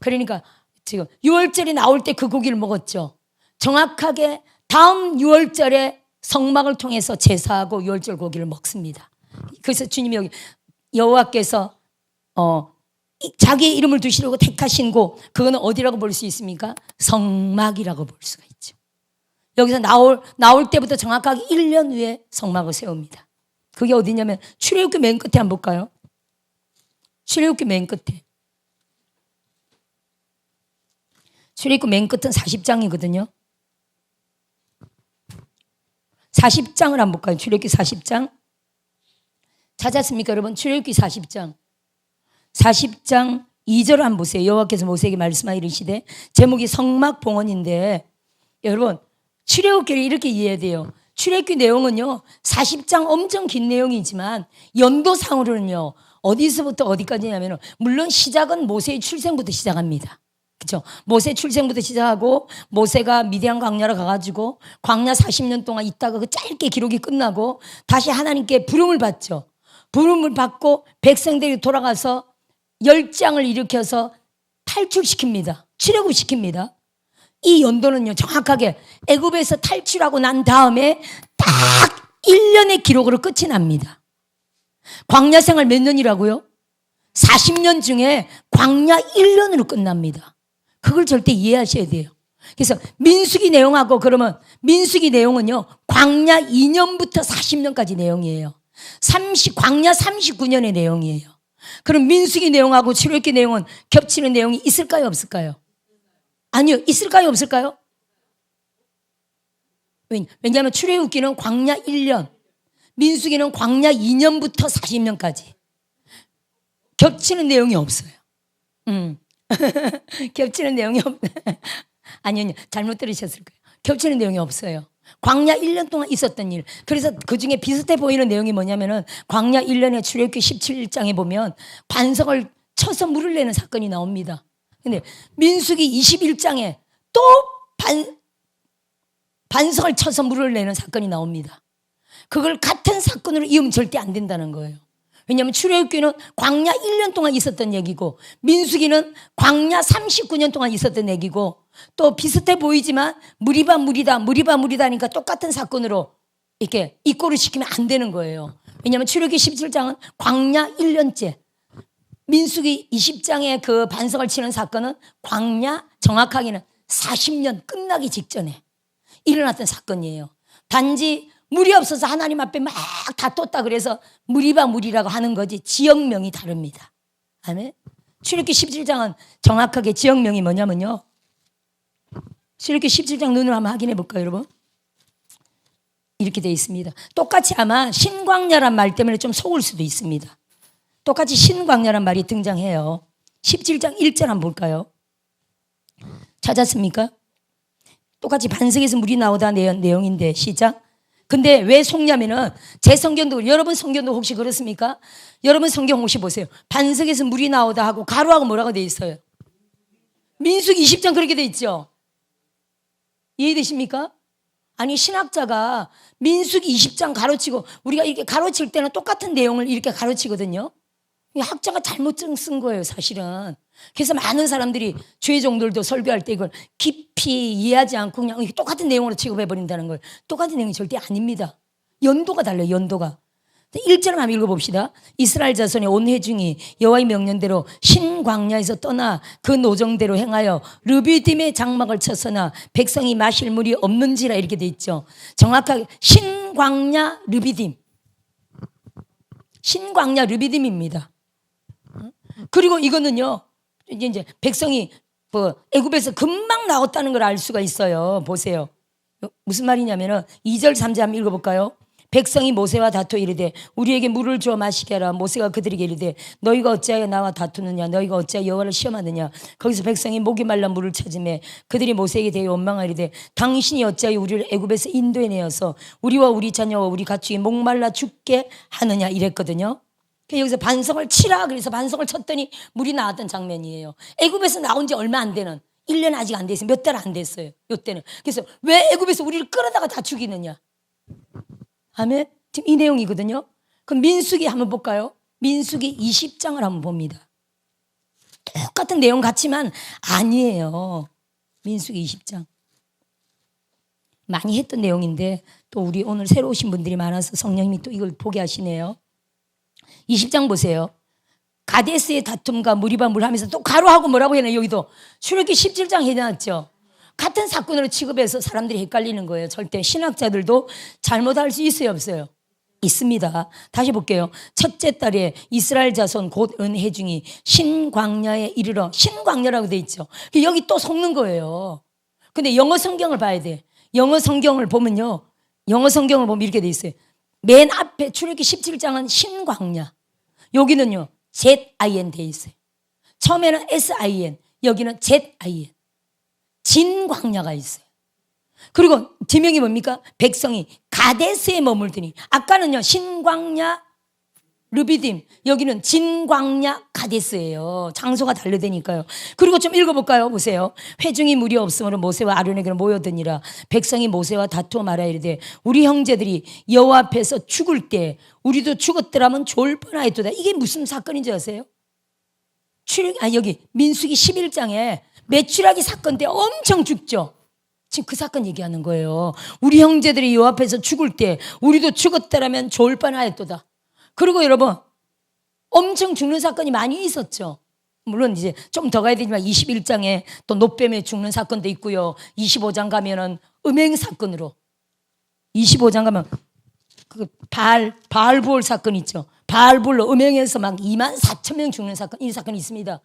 [SPEAKER 1] 그러니까 지금 6월절이 나올 때 그 고기를 먹었죠. 정확하게 다음 6월절에 성막을 통해서 제사하고 6월절 고기를 먹습니다. 그래서 주님이 여기 여호와께서 자기의 이름을 두시려고 택하신 곳, 그거는 어디라고 볼 수 있습니까? 성막이라고 볼 수가 있죠. 여기서 나올 때부터 정확하게 1년 후에 성막을 세웁니다. 그게 어디냐면 출애굽기 맨 끝에 한번 볼까요? 출애굽기 맨 끝에. 출애굽기 맨 끝은 40장이거든요. 40장을 한번 볼까요? 출애굽기 40장. 찾았습니까, 여러분? 출애굽기 40장. 40장 2절을 한번 보세요. 여호와께서 모세에게 말씀하여 이르시되, 제목이 성막 봉헌인데, 여러분 출애굽기를 이렇게 이해해야 돼요. 출애굽기 내용은요 40장 엄청 긴 내용이지만 연도상으로는요 어디서부터 어디까지냐면, 물론 시작은 모세의 출생부터 시작합니다. 그렇죠? 모세 출생부터 시작하고 모세가 미디안 광야로 가가지고 광야 40년 동안 있다가 그 짧게 기록이 끝나고 다시 하나님께 부름을 받죠. 부름을 받고 백성들이 돌아가서 열장을 일으켜서 탈출시킵니다. 출애굽시킵니다. 이 연도는요 정확하게 애굽에서 탈출하고 난 다음에 딱 1년의 기록으로 끝이 납니다. 광야 생활 몇 년이라고요? 40년 중에 광야 1년으로 끝납니다. 그걸 절대 이해하셔야 돼요. 그래서 민수기 내용하고, 그러면 민수기 내용은요 광야 2년부터 40년까지 내용이에요. 광야 39년의 내용이에요. 그럼 민수기 내용하고 출애굽기 내용은 겹치는 내용이 있을까요, 없을까요? 아니요. 있을까요, 없을까요? 왜냐하면 출애굽기는 광야 1년, 민수기는 광야 2년부터 40년까지. 겹치는 내용이 없어요. 겹치는 내용이 아니요. 잘못 들으셨을 거예요. 겹치는 내용이 없어요. 광야 1년 동안 있었던 일. 그래서 그중에 비슷해 보이는 내용이 뭐냐면은 광야 1년에 출애굽기 17장에 보면 반석을 쳐서 물을 내는 사건이 나옵니다. 근데 민수기 21장에 또 반석을 쳐서 물을 내는 사건이 나옵니다. 그걸 같은 사건으로 이으면 절대 안 된다는 거예요. 왜냐하면 출애굽기는 광야 1년 동안 있었던 얘기고, 민수기는 광야 39년 동안 있었던 얘기고, 또 비슷해 보이지만 무리바 무리다니까 똑같은 사건으로 이렇게 이꼬를 시키면 안 되는 거예요. 왜냐하면 출애굽기 17장은 광야 1년째, 민수기 20장의 그 반석을 치는 사건은 광야 정확하게는 40년 끝나기 직전에 일어났던 사건이에요. 단지 물이 없어서 하나님 앞에 막 다퉜다 그래서 무리라고 하는 거지 지역명이 다릅니다. 아멘. 출애굽기 17장은 정확하게 지역명이 뭐냐면요, 출애굽기 17장 눈으로 한번 확인해 볼까요, 여러분? 이렇게 되어 있습니다. 똑같이 아마 신광야란 말 때문에 좀 속을 수도 있습니다. 똑같이 신광야란 말이 등장해요. 17장 1절 한번 볼까요? 찾았습니까? 똑같이 반석에서 물이 나오다 내용인데, 시작. 근데 왜 속냐면은 제 성경도, 여러분 성경도 혹시 그렇습니까? 여러분 성경 혹시 보세요. 반석에서 물이 나오다 하고 가로하고 뭐라고 돼 있어요? 민수기 20장 그렇게 돼 있죠. 이해되십니까? 아니 신학자가 민수기 20장 가로치고, 우리가 이렇게 가로칠 때는 똑같은 내용을 이렇게 가로치거든요. 학자가 잘못 쓴 거예요, 사실은. 그래서 많은 사람들이 죄종들도 설교할 때 이걸 깊이 이해하지 않고 그냥 똑같은 내용으로 취급해버린다는 거예요. 똑같은 내용이 절대 아닙니다. 연도가 달라요, 연도가. 1절 한번 읽어봅시다. 이스라엘 자손의 온 회중이 여호와의 명령대로 신광야에서 떠나 그 노정대로 행하여 르비딤의 장막을 쳤으나 백성이 마실 물이 없는지라, 이렇게 돼 있죠. 정확하게 신광야 르비딤, 신광야 르비딤입니다. 그리고 이거는요 이제 백성이 애굽에서 금방 나왔다는 걸 알 수가 있어요. 보세요. 무슨 말이냐면은 2절 3절 한번 읽어볼까요? 백성이 모세와 다투어 이르되 우리에게 물을 주어 마시게 하라. 모세가 그들에게 이르되 너희가 어찌하여 나와 다투느냐, 너희가 어찌하여 여호와를 시험하느냐. 거기서 백성이 목이 말라 물을 찾으매 그들이 모세에게 대하여 원망하리되 당신이 어찌하여 우리를 애굽에서 인도해내어서 우리와 우리 자녀와 우리 가축이 목말라 죽게 하느냐, 이랬거든요. 여기서 반석을 치라 그래서 반석을 쳤더니 물이 나왔던 장면이에요. 애굽에서 나온 지 얼마 안 되는, 1년 아직 안 됐어요. 몇 달 안 됐어요, 이때는. 그래서 왜 애굽에서 우리를 끌어다가 다 죽이느냐. 아멘. 지금 이 내용이거든요. 그럼 민수기 한번 볼까요? 민수기 20장을 한번 봅니다. 똑같은 내용 같지만 아니에요. 민수기 20장. 많이 했던 내용인데 또 우리 오늘 새로 오신 분들이 많아서 성령님이 또 이걸 보게 하시네요. 20장 보세요. 가데스의 다툼과 무리바 물하면서 또 가로하고 뭐라고 해요? 여기도 출애굽기 17장 해놨죠. 같은 사건으로 취급해서 사람들이 헷갈리는 거예요. 절대 신학자들도 잘못할 수 있어요, 없어요? 있습니다. 다시 볼게요. 첫째 달에 이스라엘 자손 곧 은혜중이 신광야에 이르러, 신광야라고 돼 있죠. 여기 또 속는 거예요. 근데 영어 성경을 봐야 돼. 영어 성경을 보면요, 영어 성경을 보면 이렇게 돼 있어요. 맨 앞에 출애굽기 17장은 신광야, 여기는요 ZIN 돼 있어요. 처음에는 SIN, 여기는 ZIN, 진광야가 있어요. 그리고 지명이 뭡니까? 백성이 가데스에 머물더니, 아까는요 신광야 르비딤, 여기는 진광야 가데스예요. 장소가 다르다니까요. 그리고 좀 읽어볼까요? 보세요. 회중이 무리 없으므로 모세와 아론에게로 모여드니라. 백성이 모세와 다투어 말하여 이르되 우리 형제들이 여호와 앞에서 죽을 때 우리도 죽었더라면 좋을 뻔하였도다. 이게 무슨 사건인지 아세요? 여기 민수기 11장에 메추라기 사건 때 엄청 죽죠. 지금 그 사건 얘기하는 거예요. 우리 형제들이 여호와 앞에서 죽을 때 우리도 죽었더라면 좋을 뻔하였도다. 그리고 여러분, 엄청 죽는 사건이 많이 있었죠. 물론 이제 좀 더 가야 되지만 21장에 또 노뱀에 죽는 사건도 있고요. 25장 가면은 음행 사건으로, 25장 가면 그 바알볼 사건 있죠. 바알볼로 음행해서 막 24,000명 죽는 사건, 이 사건이 있습니다.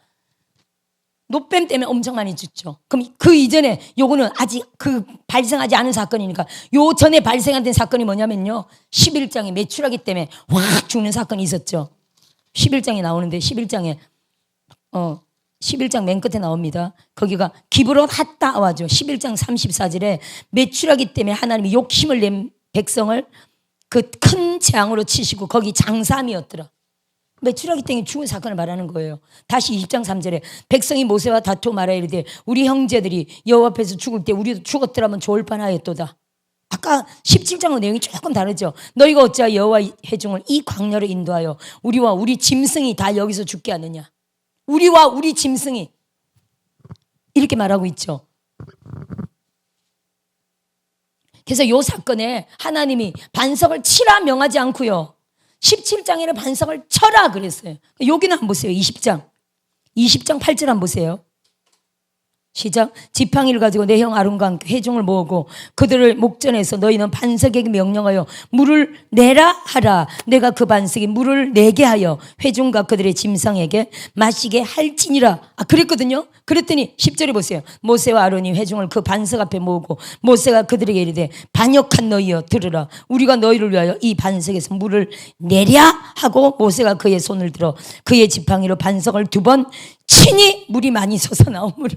[SPEAKER 1] 노뱀 때문에 엄청 많이 죽죠. 그럼 그 이전에 요거는 아직 그 발생하지 않은 사건이니까, 요 전에 발생한 사건이 뭐냐면요, 11장에 메추라기 때문에 확 죽는 사건이 있었죠. 11장에 나오는데 11장에 11장 맨 끝에 나옵니다. 거기가 기브롯 핫다와죠. 11장 34절에 메추라기 때문에 하나님이 욕심을 낸 백성을 그 큰 재앙으로 치시고 거기 장삼이었더라. 메추라기 때문에 죽은 사건을 말하는 거예요. 다시 20장 3절에 백성이 모세와 다투어 말하여 이르되 우리 형제들이 여호와 앞에서 죽을 때 우리도 죽었더라면 좋을 뻔하였도다. 아까 17장의 내용이 조금 다르죠. 너희가 어찌하여 여호와의 회중을 이 광야로 인도하여 우리와 우리 짐승이 다 여기서 죽게 하느냐. 우리와 우리 짐승이, 이렇게 말하고 있죠. 그래서 이 사건에 하나님이 반석을 치라 명하지 않고요, 17장에는 반석을 쳐라 그랬어요. 여기는 한번 보세요. 20장 8절 한번 보세요. 시작. 지팡이를 가지고 내 형 아론과 함께 회중을 모으고 그들을 목전에서 너희는 반석에게 명령하여 물을 내라 하라. 내가 그 반석에 물을 내게 하여 회중과 그들의 짐승에게 마시게 할지니라. 그랬거든요. 그랬더니 10절에 보세요. 모세와 아론이 회중을 그 반석 앞에 모으고 모세가 그들에게 이르되 반역한 너희여 들으라. 우리가 너희를 위하여 이 반석에서 물을 내랴 하고 모세가 그의 손을 들어 그의 지팡이로 반석을 2번 치니 물이 많이 솟아나오므로.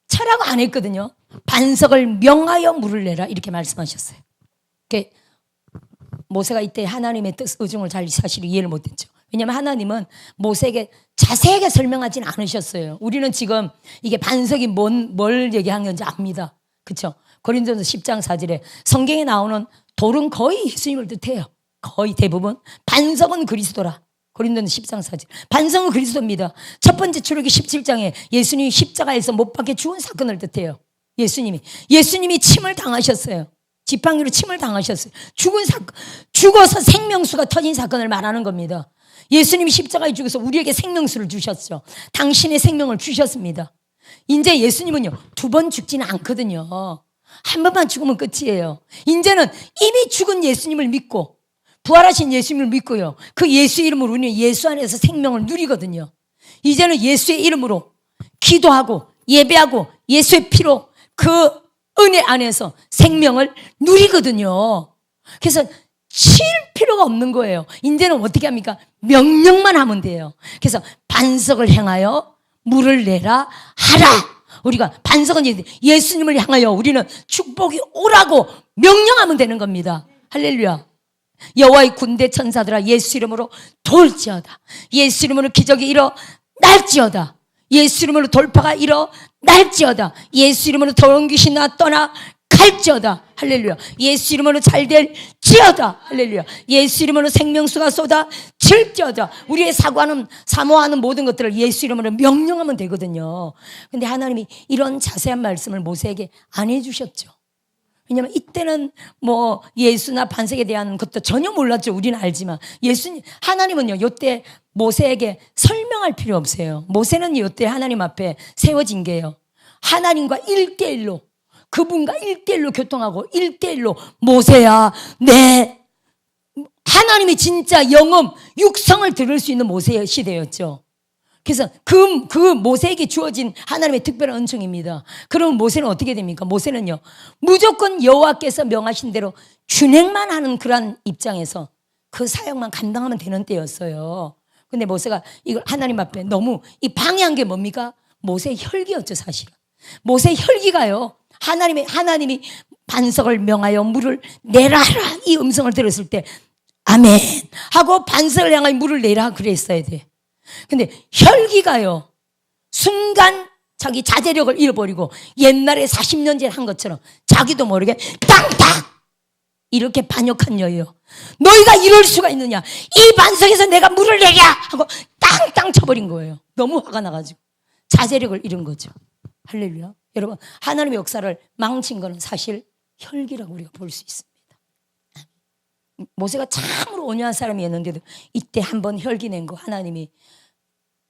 [SPEAKER 1] 차라고 안 했거든요. 반석을 명하여 물을 내라 이렇게 말씀하셨어요. 모세가 이때 하나님의 뜻, 의중을 잘 사실 이해를 못했죠. 왜냐하면 하나님은 모세에게 자세하게 설명하지는 않으셨어요. 우리는 지금 이게 반석이 뭘 얘기하는 건지 압니다. 그렇죠? 고린도전서 10장 4절에 성경에 나오는 돌은 거의 예수님을 뜻해요. 거의 대부분. 반석은 그리스도라. 고린도전서 10장 4절. 반석은 그리스도입니다. 첫 번째 출애굽기 17장에 예수님이 십자가에서 못 박혀 죽은 사건을 뜻해요. 예수님이 침을 당하셨어요. 지팡이로 침을 당하셨어요. 죽은 사건, 죽어서 생명수가 터진 사건을 말하는 겁니다. 예수님이 십자가에 죽어서 우리에게 생명수를 주셨죠. 당신의 생명을 주셨습니다. 이제 예수님은요 2번 죽지는 않거든요. 한 번만 죽으면 끝이에요. 이제는 이미 죽은 예수님을 믿고 부활하신 예수님을 믿고요, 그 예수 이름으로 우리는 예수 안에서 생명을 누리거든요. 이제는 예수의 이름으로 기도하고 예배하고 예수의 피로 그 은혜 안에서 생명을 누리거든요. 그래서 칠 필요가 없는 거예요. 이제는 어떻게 합니까? 명령만 하면 돼요. 그래서 반석을 향하여 물을 내라 하라. 우리가 반석은 예수님을 향하여 우리는 축복이 오라고 명령하면 되는 겁니다. 할렐루야. 여호와의 군대 천사들아 예수 이름으로 돌지어다. 예수 이름으로 기적이 일어날지어다. 예수 이름으로 돌파가 일어날지어다. 예수 이름으로 더러운 귀신 떠나 갈지어다. 할렐루야. 예수 이름으로 잘될지어다. 할렐루야. 예수 이름으로 생명수가 쏟아질지어다. 질주하자. 우리의 사모하는 모든 것들을 예수 이름으로 명령하면 되거든요. 근데 하나님이 이런 자세한 말씀을 모세에게 안 해주셨죠. 왜냐면 이때는 뭐 예수나 반석에 대한 것도 전혀 몰랐죠. 우리는 알지만 하나님은요 이때 모세에게 설명할 필요 없어요. 모세는 이때 하나님 앞에 세워진 게요. 하나님과 1대1로 그분과 1대1로 교통하고 1대1로 모세야 하나님이 진짜 영험 육성을 들을 수 있는 모세의 시대였죠. 그래서 그 모세에게 주어진 하나님의 특별한 은총입니다. 그럼 모세는 어떻게 됩니까? 모세는요 무조건 여호와께서 명하신 대로 준행만 하는 그런 입장에서 그 사역만 감당하면 되는 때였어요. 근데 모세가 이걸 하나님 앞에 너무 이 방해한 게 뭡니까? 모세의 혈기였죠. 사실은 모세의 혈기가요 하나님이 반석을 명하여 물을 내라라 이 음성을 들었을 때 아멘 하고 반석을 향하여 물을 내라 그랬어야 돼. 근데 혈기가요 순간 자기 자제력을 잃어버리고 옛날에 40년 전에 한 것처럼 자기도 모르게 땅땅 이렇게 반역한 여예요. 너희가 이럴 수가 있느냐, 이 반석에서 내가 물을 내랴 하고 땅땅 쳐버린 거예요. 너무 화가 나가지고 자제력을 잃은 거죠. 할렐루야. 여러분 하나님의 역사를 망친 거는 사실 혈기라고 우리가 볼 수 있습니다. 모세가 참으로 온유한 사람이었는데도 이때 한번 혈기 낸 거 하나님이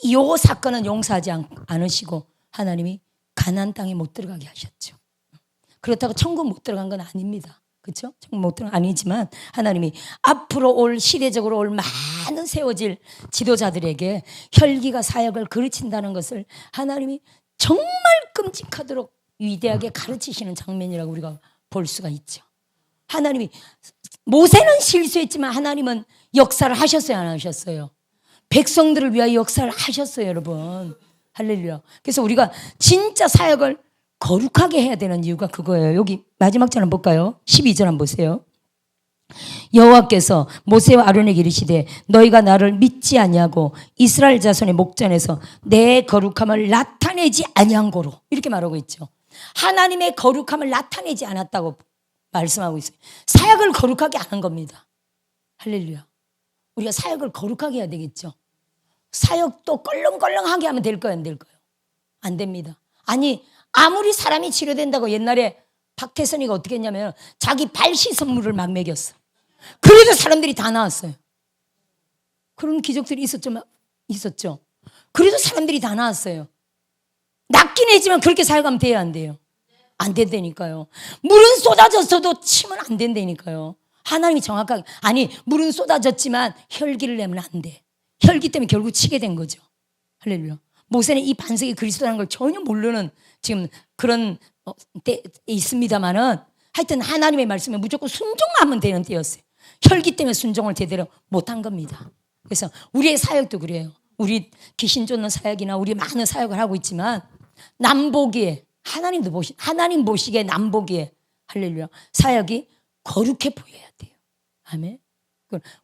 [SPEAKER 1] 이 사건은 용서하지 않으시고 하나님이 가나안 땅에 못 들어가게 하셨죠. 그렇다고 천국 못 들어간 건 아닙니다. 그렇죠? 천국 못 들어간 건 아니지만 하나님이 앞으로 시대적으로 올 많은 세워질 지도자들에게 혈기가 사역을 가르친다는 것을 하나님이 정말 끔찍하도록 위대하게 가르치시는 장면이라고 우리가 볼 수가 있죠. 하나님이 모세는 실수했지만 하나님은 역사를 하셨어요, 안 하셨어요? 백성들을 위하여 역사를 하셨어요, 여러분. 할렐루야. 그래서 우리가 진짜 사역을 거룩하게 해야 되는 이유가 그거예요. 여기 마지막 절 한번 볼까요? 12절 한번 보세요. 여호와께서 모세와 아론에게 이르시되 너희가 나를 믿지 아니하고 이스라엘 자손의 목전에서 내 거룩함을 나타내지 아니한 고로 이렇게 말하고 있죠. 하나님의 거룩함을 나타내지 않았다고 말씀하고 있어요. 사역을 거룩하게 안 한 겁니다. 할렐루야. 우리가 사역을 거룩하게 해야 되겠죠. 사역도 껄렁껄렁하게 하면 될까요? 안 될까요? 안 됩니다. 아니 아무리 사람이 치료된다고 옛날에 박태선이가 어떻게 했냐면 자기 발 씻은 물을 막 먹였어. 그래도 사람들이 다 나왔어요. 그런 기적들이 있었죠. 그래도 사람들이 다 나왔어요. 낫긴 했지만 그렇게 사역하면 돼야 안 돼요? 안 된다니까요. 물은 쏟아졌어도 치면 안 된다니까요. 하나님이 정확하게 물은 쏟아졌지만 혈기를 내면 안 돼. 혈기 때문에 결국 치게 된 거죠. 할렐루야. 모세는 이 반석이 그리스도라는 걸 전혀 모르는 지금 그런 때 있습니다만은 하여튼 하나님의 말씀에 무조건 순종만 하면 되는 때였어요. 혈기 때문에 순종을 제대로 못한 겁니다. 그래서 우리의 사역도 그래요. 우리 귀신 쫓는 사역이나 우리 많은 사역을 하고 있지만 남보기에 하나님 보시기에 남보기에 할렐루야 사역이 거룩해 보여야 돼요. 아멘.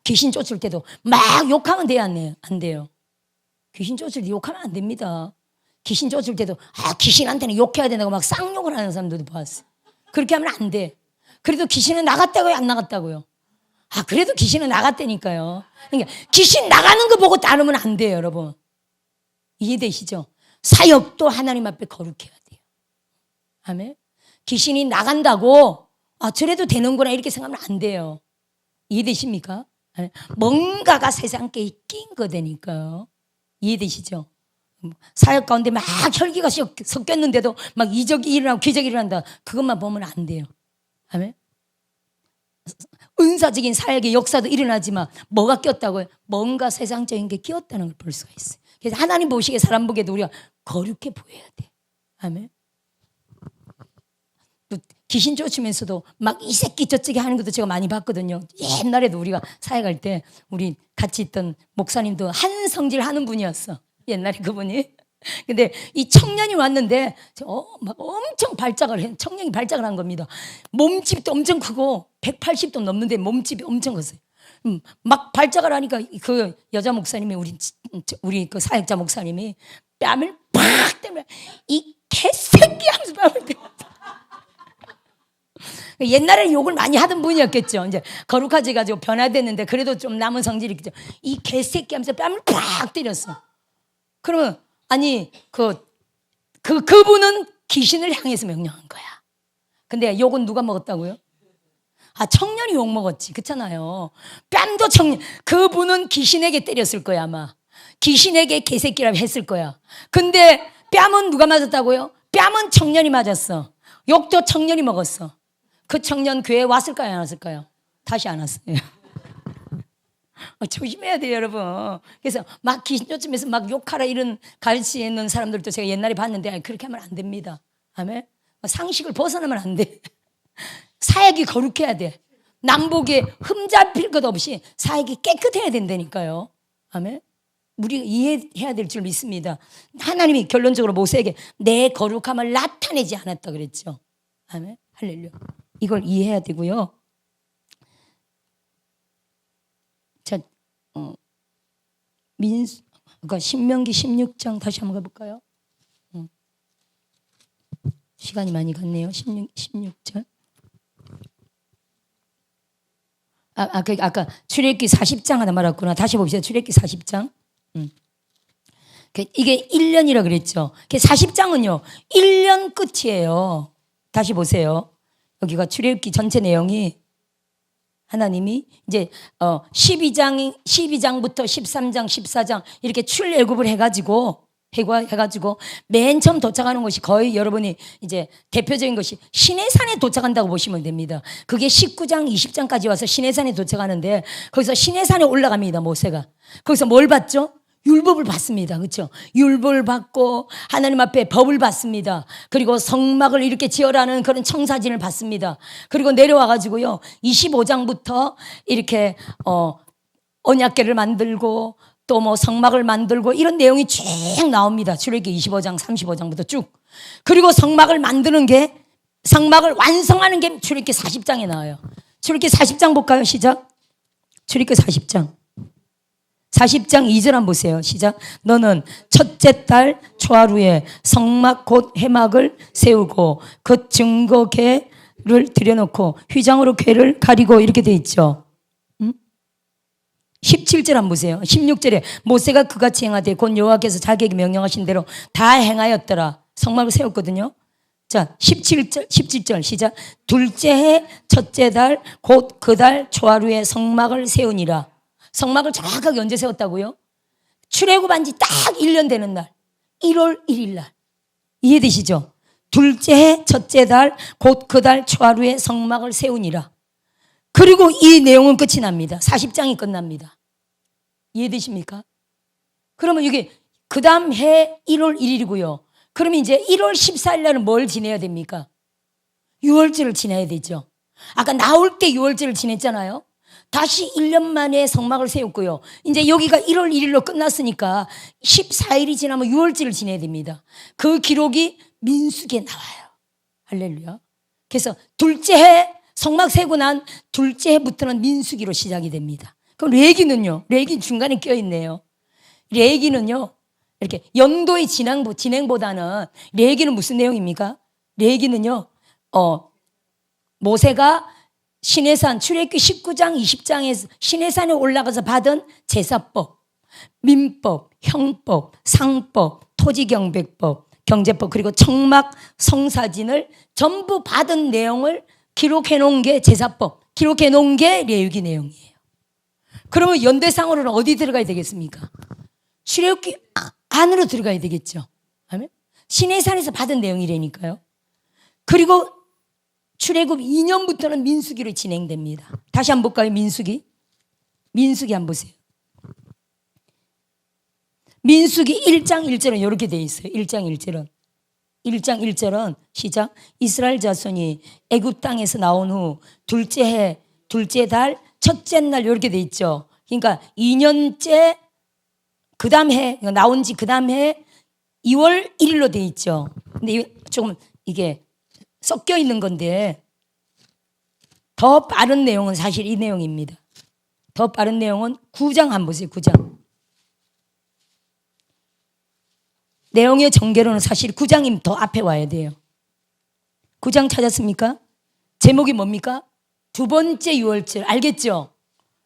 [SPEAKER 1] 귀신 쫓을 때도 막 욕하면 돼요, 안 돼요? 귀신 쫓을 때 욕하면 안 됩니다. 귀신 쫓을 때도 귀신한테는 욕해야 된다고 막 쌍욕을 하는 사람들도 봤어요. 그렇게 하면 안 돼. 그래도 귀신은 나갔다고요, 안 나갔다고요? 그래도 귀신은 나갔다니까요. 그러니까 귀신 나가는 거 보고 따르면 안 돼요, 여러분. 이해되시죠? 사역도 하나님 앞에 거룩해야 돼요. 아멘. 귀신이 나간다고 저래도 되는구나 이렇게 생각하면 안 돼요. 이해되십니까? 뭔가가 세상께 낀 거되니까요. 이해되시죠? 사역 가운데 막 혈기가 섞였는데도 막 이적이 일어나고 기적이 일어난다. 그것만 보면 안 돼요. 아멘. 은사적인 사역의 역사도 일어나지만 뭐가 꼈다고요? 뭔가 세상적인 게 끼었다는 걸 볼 수가 있어요. 그래서 하나님 보시기에 사람 보기에도 우리가 거룩해 보여야 돼. 아멘. 또 귀신 쫓으면서도 막 이 새끼 저쩌게 하는 것도 제가 많이 봤거든요. 옛날에도 우리가 사역할 때 우리 같이 있던 목사님도 한성질 하는 분이었어. 옛날에 그분이. 근데 이 청년이 왔는데 막 엄청 청년이 발작을 한 겁니다. 몸집도 엄청 크고 180도 넘는데 몸집이 엄청 컸어요. 막 발작을 하니까 그 여자 목사님이 우리 그 사역자 목사님이 뺨을 팍 때문에 이 개새끼 하면서 뺨을 때렸어. 옛날에 욕을 많이 하던 분이었겠죠. 이제 거룩하지 가지고 변화됐는데 그래도 좀 남은 성질이 있겠죠. 이 개새끼 하면서 뺨을 팍 때렸어. 그러면 아니 그분은 귀신을 향해서 명령한 거야. 근데 욕은 누가 먹었다고요? 청년이 욕 먹었지. 그렇잖아요. 뺨도 그분은 귀신에게 때렸을 거야, 아마. 귀신에게 개새끼라고 했을 거야. 근데 뺨은 누가 맞았다고요? 뺨은 청년이 맞았어. 욕도 청년이 먹었어. 그 청년 교회에 왔을까요, 안 왔을까요? 다시 안 왔어요. 조심해야 돼요, 여러분. 그래서 막 귀신 쫓으면서 막 욕하라 이런 가르치에 있는 사람들도 제가 옛날에 봤는데 그렇게 하면 안 됩니다. 아멘. 상식을 벗어나면 안 돼. 사역이 거룩해야 돼. 남북에 흠잡힐 것 없이 사역이 깨끗해야 된다니까요. 아멘. 우리가 이해해야 될 줄 믿습니다. 하나님이 결론적으로 모세에게 내 거룩함을 나타내지 않았다 그랬죠. 아멘. 할렐루야. 이걸 이해해야 되고요. 자, 그러니까 신명기 16장 다시 한번 가볼까요? 시간이 많이 갔네요. 16절. 아까 출애굽기 40장 하나 말았구나. 다시 봅시다. 출애굽기 40장. 이게 1년이라 그랬죠. 40장은요. 1년 끝이에요. 다시 보세요. 여기가 출애굽기 전체 내용이 하나님이 이제 12장부터 13장, 14장 이렇게 출애굽을 해가지고 맨 처음 도착하는 것이 거의 여러분이 이제 대표적인 것이 시내산에 도착한다고 보시면 됩니다. 그게 19장, 20장까지 와서 시내산에 도착하는데 거기서 시내산에 올라갑니다. 모세가. 거기서 뭘 받죠? 율법을 받습니다. 그렇죠? 율법을 받고 하나님 앞에 법을 받습니다. 그리고 성막을 이렇게 지어라는 그런 청사진을 받습니다. 그리고 내려와 가지고요. 25장부터 이렇게 언약궤를 만들고 또 뭐 성막을 만들고 이런 내용이 쭉 나옵니다. 출애굽기 25장, 35장부터 쭉. 그리고 성막을 완성하는 게 출애굽기 40장에 나와요. 출애굽기 40장 볼까요? 시작. 출애굽기 40장. 40장 2절 한번 보세요. 시작. 너는 첫째 달 초하루에 성막 곧 해막을 세우고 그 증거궤를 들여놓고 휘장으로 궤를 가리고 이렇게 돼 있죠. 17절 한번 보세요. 16절에 모세가 그같이 행하되 곧 여호와께서 자기에게 명령하신 대로 다 행하였더라. 성막을 세웠거든요. 자, 17절 시작. 둘째 해 첫째 달 곧 그 달 초하루에 성막을 세우니라. 성막을 정확하게 언제 세웠다고요? 출애굽한 지 딱 1년 되는 날 1월 1일 날. 이해되시죠? 둘째 해 첫째 달 곧 그 달 초하루에 성막을 세우니라. 그리고 이 내용은 끝이 납니다. 40장이 끝납니다. 이해되십니까? 그러면 이게 그 다음 해 1월 1일이고요. 그러면 이제 1월 14일 날은 뭘 지내야 됩니까? 유월절을 지내야 되죠. 아까 나올 때 유월절을 지냈잖아요. 다시 1년 만에 성막을 세웠고요. 이제 여기가 1월 1일로 끝났으니까 14일이 지나면 유월절을 지내야 됩니다. 그 기록이 민수기에 나와요. 할렐루야. 그래서 둘째 해 성막 세고 난 둘째 해부터는 민수기로 시작이 됩니다. 그럼 레위기는요? 레위기 중간에 껴있네요. 레위기는요, 이렇게 연도의 진행보다는 레위기는 무슨 내용입니까? 레위기는요, 모세가 시내산 출애굽기 19장, 20장에서 시내산에 올라가서 받은 제사법, 민법, 형법, 상법, 토지경백법, 경제법, 그리고 청막 성사진을 전부 받은 내용을 기록해 놓은 게 제사법, 기록해 놓은 게 레위기 내용이에요. 그러면 연대상으로는 어디 들어가야 되겠습니까? 출애굽기 안으로 들어가야 되겠죠. 아멘. 시내산에서 받은 내용이라니까요. 그리고 출애굽 2년부터는 민수기로 진행됩니다. 다시 한번 볼까요? 민수기 한번 보세요. 민수기 1장 1절은 이렇게 돼 있어요. 1장 1절은 시작. 이스라엘 자손이 애굽 땅에서 나온 후 둘째 해 둘째 달 첫째 날 이렇게 돼 있죠. 그러니까 2년째 그 다음 해 나온 지 그 다음 해 2월 1일로 돼 있죠. 근데 조금 이게 섞여 있는 건데 더 빠른 내용은 사실 이 내용입니다. 더 빠른 내용은 9장 한번 보세요. 9장. 내용의 전개로는 사실 9장이 더 앞에 와야 돼요. 9장 찾았습니까? 제목이 뭡니까? 두 번째 유월절. 알겠죠?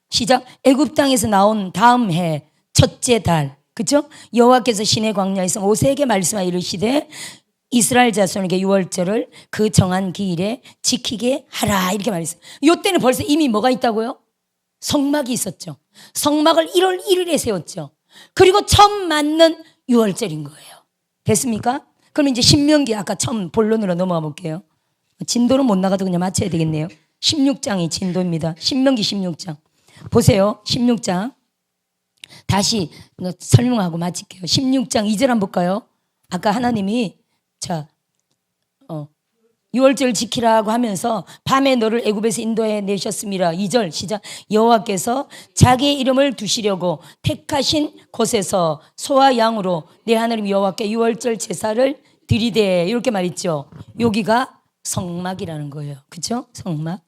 [SPEAKER 1] 시작. 애굽 땅에서 나온 다음 해 첫째 달. 그죠? 여호와께서 시내 광야에서 모세에게 말씀하여 이르시되 이스라엘 자손에게 유월절을 그 정한 기일에 지키게 하라. 이렇게 말했어요. 이때는 벌써 이미 뭐가 있다고요? 성막이 있었죠. 성막을 1월 1일에 세웠죠. 그리고 처음 맞는 유월절인 거예요. 됐습니까? 그럼 이제 신명기 아까 처음 본론으로 넘어가 볼게요. 진도는 못 나가도 그냥 맞춰야 되겠네요. 16장이 진도입니다. 신명기 16장. 보세요. 16장. 다시 설명하고 마칠게요. 16장 2절 한번 볼까요? 아까 하나님이 자, 유월절 지키라고 하면서 밤에 너를 애굽에서 인도해 내셨습니다. 2절 시작. 여호와께서 자기의 이름을 두시려고 택하신 곳에서 소와 양으로 내 하나님 여호와께 유월절 제사를 드리되 이렇게 말했죠. 여기가 성막이라는 거예요. 그렇죠? 성막.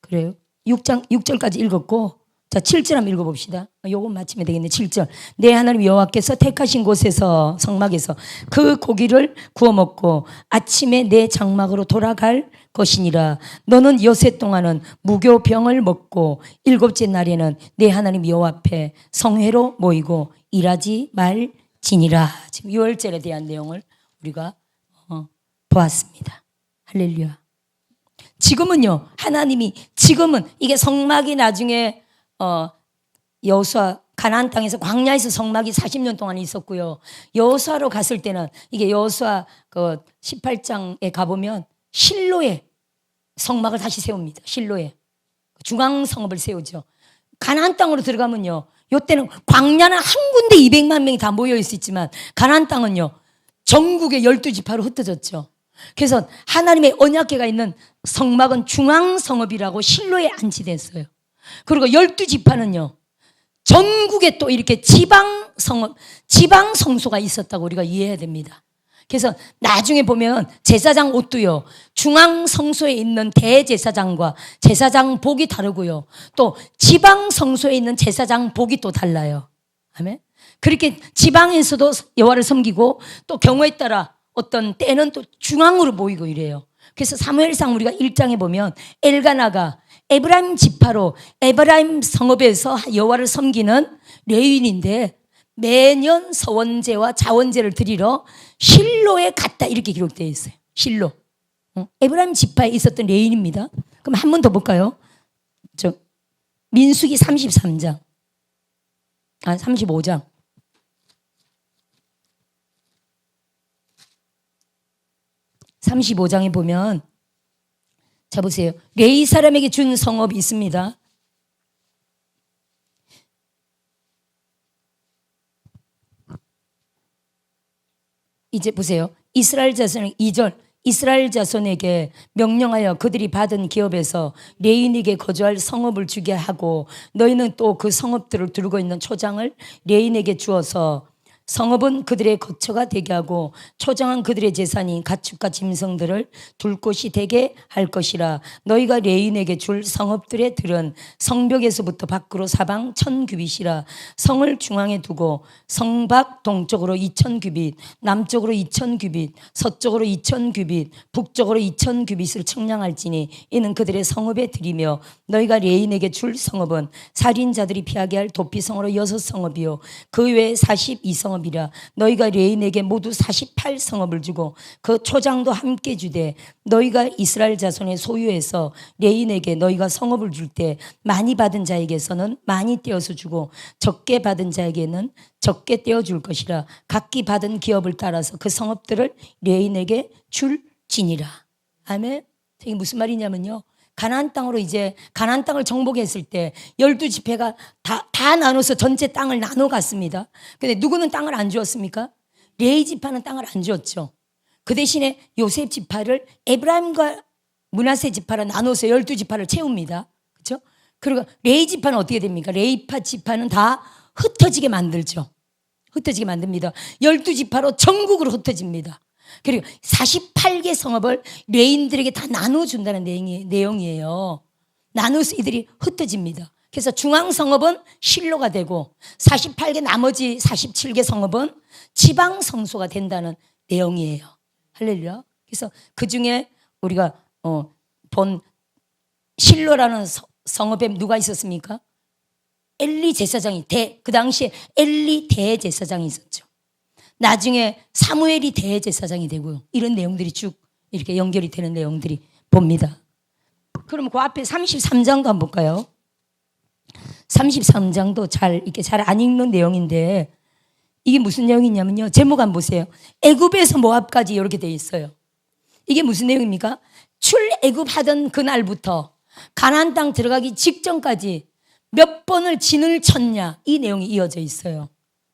[SPEAKER 1] 그래요. 6절까지 읽었고 자 7절 한번 읽어봅시다. 요거 마치면 되겠네. 7절. 내 하나님 여호와께서 택하신 곳에서 성막에서 그 고기를 구워 먹고 아침에 내 장막으로 돌아갈 것이니라. 너는 여세 동안은 무교병을 먹고 일곱째 날에는 내 하나님 여호와 앞에 성회로 모이고 일하지 말지니라. 지금 유월절에 대한 내용을 우리가 보았습니다. 할렐루야. 지금은요. 하나님이 지금은 이게 성막이 나중에 여호수아 가나안 땅에서 광야에서 성막이 40년 동안 있었고요. 여호수아로 갔을 때는 이게 여호수아 그 18장에 가보면 실로에 성막을 다시 세웁니다. 실로에 중앙 성읍을 세우죠. 가나안 땅으로 들어가면요. 요때는 광야는 한 군데 200만 명이 다 모여 있었지만 가나안 땅은요. 전국의 12지파로 흩어졌죠. 그래서 하나님의 언약궤가 있는 성막은 중앙 성읍이라고 실로에 안치됐어요. 그리고 12지파는요. 전국에 또 이렇게 지방 성읍, 지방 성소가 있었다고 우리가 이해해야 됩니다. 그래서 나중에 보면 제사장 옷도요. 중앙 성소에 있는 대제사장과 제사장 복이 다르고요. 또 지방 성소에 있는 제사장 복이 또 달라요. 아멘. 그렇게 지방에서도 여호와를 섬기고 또 경우에 따라 어떤 때는 또 중앙으로 모이고 이래요. 그래서 사무엘상 우리가 1장에 보면 엘가나가 에브라임 지파로 에브라임 성읍에서 여호와를 섬기는 레위인인데 매년 서원제와 자원제를 드리러 실로에 갔다 이렇게 기록되어 있어요. 실로. 에브라임 지파에 있었던 레위인입니다. 그럼 한 번 더 볼까요? 민수기 33장. 35장. (35장에) 보면 자 보세요. 레위 사람에게 준 성읍이 있습니다. 이제 보세요. 이스라엘 자손 2절 이스라엘 자손에게 명령하여 그들이 받은 기업에서 레인에게 거주할 성읍을 주게 하고 너희는 또 그 성읍들을 두르고 있는 초장을 레인에게 주어서 성읍은 그들의 거처가 되게 하고 초장은 그들의 재산인 가축과 짐승들을 둘 곳이 되게 할 것이라. 너희가 레인에게 줄 성읍들의 들은 성벽에서부터 밖으로 사방 1000규빗이라. 성을 중앙에 두고 성밖 동쪽으로 2000규빗, 남쪽으로 2000규빗, 서쪽으로 2000규빗, 북쪽으로 2000규빗을 청량할지니 이는 그들의 성읍에 들이며 너희가 레인에게 줄 성읍은 살인자들이 피하게 할 도피성으로 6성읍이요 그 외에 42성읍 이라. 너희가 레인에게 모두 48성읍을 주고 그 초장도 함께 주되 너희가 이스라엘 자손의 소유에서 레인에게 너희가 성읍을 줄 때 많이 받은 자에게서는 많이 떼어서 주고 적게 받은 자에게는 적게 떼어줄 것이라. 각기 받은 기업을 따라서 그 성읍들을 레인에게 줄지니라. 아멘. 이게 무슨 말이냐면요. 가나안 땅으로 이제 가나안 땅을 정복했을 때 12지파가 다 나눠서 전체 땅을 나눠 갔습니다. 근데 누구는 땅을 안 주었습니까? 레위 지파는 땅을 안 주었죠. 그 대신에 요셉 지파를 에브라임과 므낫세 지파로 나눠서 12지파를 채웁니다. 그렇죠? 그리고 레위 지파는 어떻게 됩니까? 레위파 지파는 다 흩어지게 만들죠. 흩어지게 만듭니다. 12지파로 전국으로 흩어집니다. 그리고 48개 성읍을 레인들에게 다 나눠준다는 내용이에요. 나눠서 이들이 흩어집니다. 그래서 중앙 성읍은 실로가 되고 48개 나머지 47개 성읍은 지방 성소가 된다는 내용이에요. 할렐루야. 그래서 그 중에 우리가 본 실로라는 성읍에 누가 있었습니까? 엘리 제사장이 그 당시에 엘리 대제사장이 있었죠. 나중에 사무엘이 대제사장이 되고요. 이런 내용들이 쭉 이렇게 연결이 되는 내용들이 봅니다. 그럼 그 앞에 33장도 한번 볼까요? 33장도 이렇게 잘 안 읽는 내용인데 이게 무슨 내용이냐면요. 제목 한번 보세요. 애굽에서 모압까지 이렇게 되어 있어요. 이게 무슨 내용입니까? 출애굽하던 그날부터 가나안 땅 들어가기 직전까지 몇 번을 진을 쳤냐 이 내용이 이어져 있어요.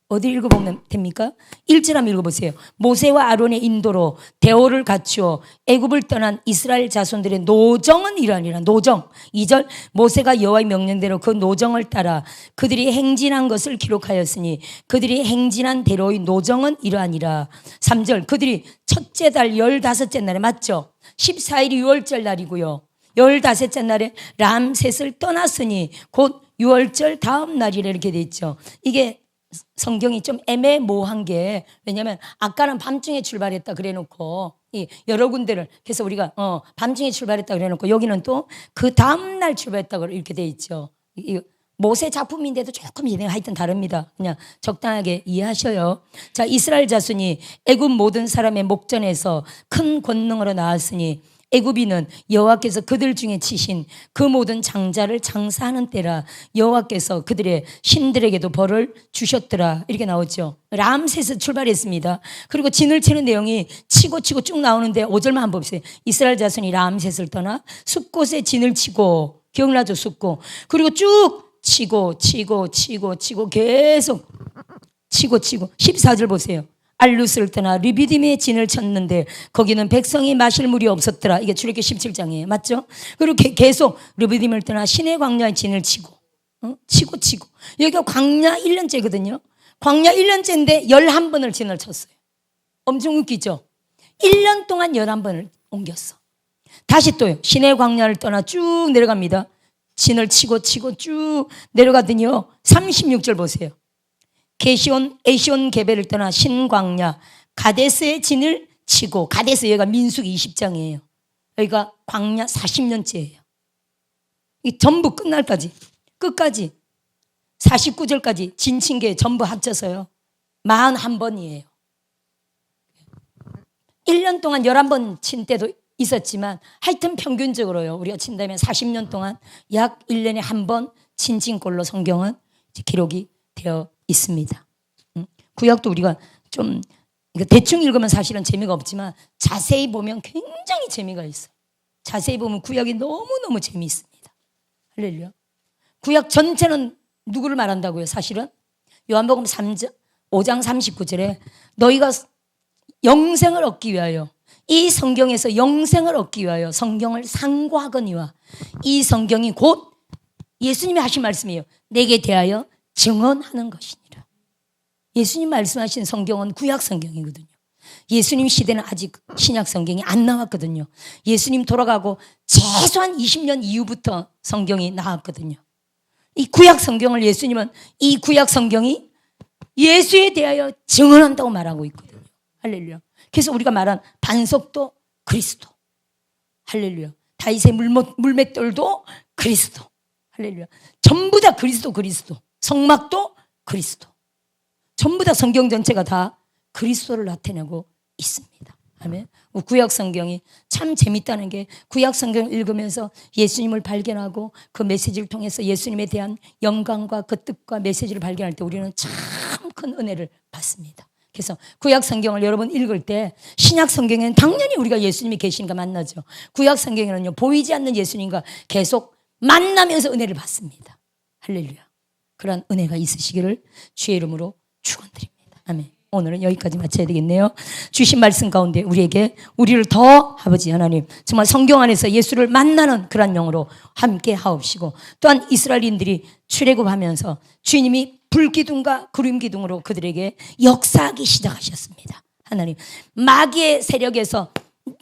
[SPEAKER 1] 어디 읽어보면 됩니까? 1절 한번 읽어보세요. 모세와 아론의 인도로 대오를 갖추어 애굽을 떠난 이스라엘 자손들의 노정은 이러하니라. 노정. 2절 모세가 여호와의 명령대로 그 노정을 따라 그들이 행진한 것을 기록하였으니 그들이 행진한 대로의 노정은 이러하니라. 3절 그들이 첫째 달 15째 날에 맞죠? 14일이 6월절 날이고요. 15째 날에 람셋을 떠났으니 곧 6월절 다음 날이라 이렇게 돼 있죠. 이게 성경이 좀 애매모호한 게 왜냐하면 아까는 밤중에 출발했다 그래놓고 여러 군데를 그래서 우리가 밤중에 출발했다 그래놓고 여기는 또 그 다음날 출발했다고 이렇게 돼 있죠. 모세 작품인데도 조금 하여튼 다릅니다. 그냥 적당하게 이해하셔요. 자, 이스라엘 자손이 애굽 모든 사람의 목전에서 큰 권능으로 나왔으니 애굽인은 여호와께서 그들 중에 치신 그 모든 장자를 장사하는 때라. 여호와께서 그들의 신들에게도 벌을 주셨더라. 이렇게 나오죠. 람셋에서 출발했습니다. 그리고 진을 치는 내용이 치고 쭉 나오는데 5절만 한번 보세요. 이스라엘 자손이 람셋을 떠나 숲곳에 진을 치고, 기억나죠? 숲곳. 그리고 쭉 치고 계속 치고 14절 보세요. 알루스를 떠나 르비딤에 진을 쳤는데 거기는 백성이 마실 물이 없었더라. 이게 출애굽기 17장이에요. 맞죠? 그리고 계속 르비딤을 떠나 시내 광야에 진을 치고 치고 여기가 광야 1년째거든요. 광야 1년째인데 11번을 진을 쳤어요. 엄청 웃기죠? 1년 동안 11번을 옮겼어. 다시 또요. 시내 광야를 떠나 쭉 내려갑니다. 진을 치고 쭉 내려가더니요. 36절 보세요. 에시온 게벨을 떠나 신광야 가데스의 진을 치고, 가데스 여기가 민수기 20장이에요. 여기가 광야 40년째예요. 이 전부 끝날까지 끝까지 49절까지 진 친 게 전부 합쳐서요 41번이에요. 1년 동안 11번 친 때도 있었지만 하여튼 평균적으로요 우리가 친다면 40년 동안 약 1년에 한 번 친 걸로 성경은 기록이 되어 있습니다. 구약도 우리가 좀 대충 읽으면 사실은 재미가 없지만 자세히 보면 굉장히 재미가 있어요. 자세히 보면 구약이 너무너무 재미있습니다. 할렐루야. 구약 전체는 누구를 말한다고요? 사실은 요한복음 5장 39절에 너희가 영생을 얻기 위하여 이 성경에서 영생을 얻기 위하여 성경을 상고하거니와 이 성경이 곧 예수님이 하신 말씀이에요. 내게 대하여 증언하는 것이니라. 예수님 말씀하신 성경은 구약 성경이거든요. 예수님 시대는 아직 신약 성경이 안 나왔거든요. 예수님 돌아가고 최소한 20년 이후부터 성경이 나왔거든요. 이 구약 성경을 예수님은 이 구약 성경이 예수에 대하여 증언한다고 말하고 있거든요. 할렐루야. 그래서 우리가 말한 반석도 그리스도. 할렐루야. 다윗의 물맷돌도 그리스도. 할렐루야. 전부 다 그리스도. 성막도 그리스도. 전부 다 성경 전체가 다 그리스도를 나타내고 있습니다. 아멘. 구약 성경이 참 재밌다는 게 구약 성경을 읽으면서 예수님을 발견하고 그 메시지를 통해서 예수님에 대한 영광과 그 뜻과 메시지를 발견할 때 우리는 참 큰 은혜를 받습니다. 그래서 구약 성경을 여러분 읽을 때 신약 성경에는 당연히 우리가 예수님이 계시니까 만나죠. 구약 성경에는요 보이지 않는 예수님과 계속 만나면서 은혜를 받습니다. 할렐루야. 그런 은혜가 있으시기를 주의 이름으로 축원드립니다. 아멘. 오늘은 여기까지 마쳐야 되겠네요. 주신 말씀 가운데 우리를 더 아버지 하나님 정말 성경 안에서 예수를 만나는 그런 영으로 함께 하옵시고 또한 이스라엘인들이 출애굽하면서 주님이 불기둥과 구름기둥으로 그들에게 역사하기 시작하셨습니다. 하나님 마귀의 세력에서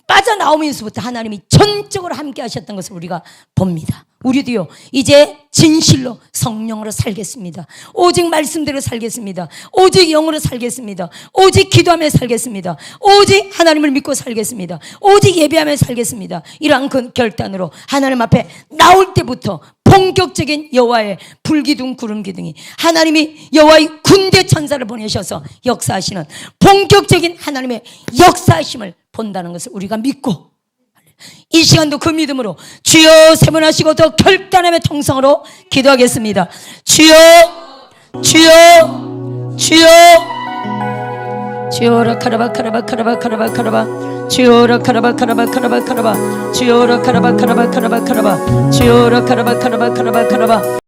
[SPEAKER 1] 빠져나오면서부터 하나님이 전적으로 함께 하셨던 것을 우리가 봅니다. 우리도요 이제 진실로 성령으로 살겠습니다. 오직 말씀대로 살겠습니다. 오직 영으로 살겠습니다. 오직 기도하며 살겠습니다. 오직 하나님을 믿고 살겠습니다. 오직 예배하며 살겠습니다. 이러한 그 결단으로 하나님 앞에 나올 때부터 본격적인 여호와의 불기둥 구름기둥이, 하나님이 여호와의 군대 천사를 보내셔서 역사하시는 본격적인 하나님의 역사하심을 본다는 것을 우리가 믿고, 이 시간도 그 믿음으로 주여 세 번 하시고 더 결단함의 통성으로 기도하겠습니다. 주여 주여 주여 주여라 카라바 카라바 카라바 카라바 카라바 주여라 카라바 카라바 카라바 카라바 주여라 카라바 카라바 카라바 카라바 주여라 카라바 카라바 카라바 카라바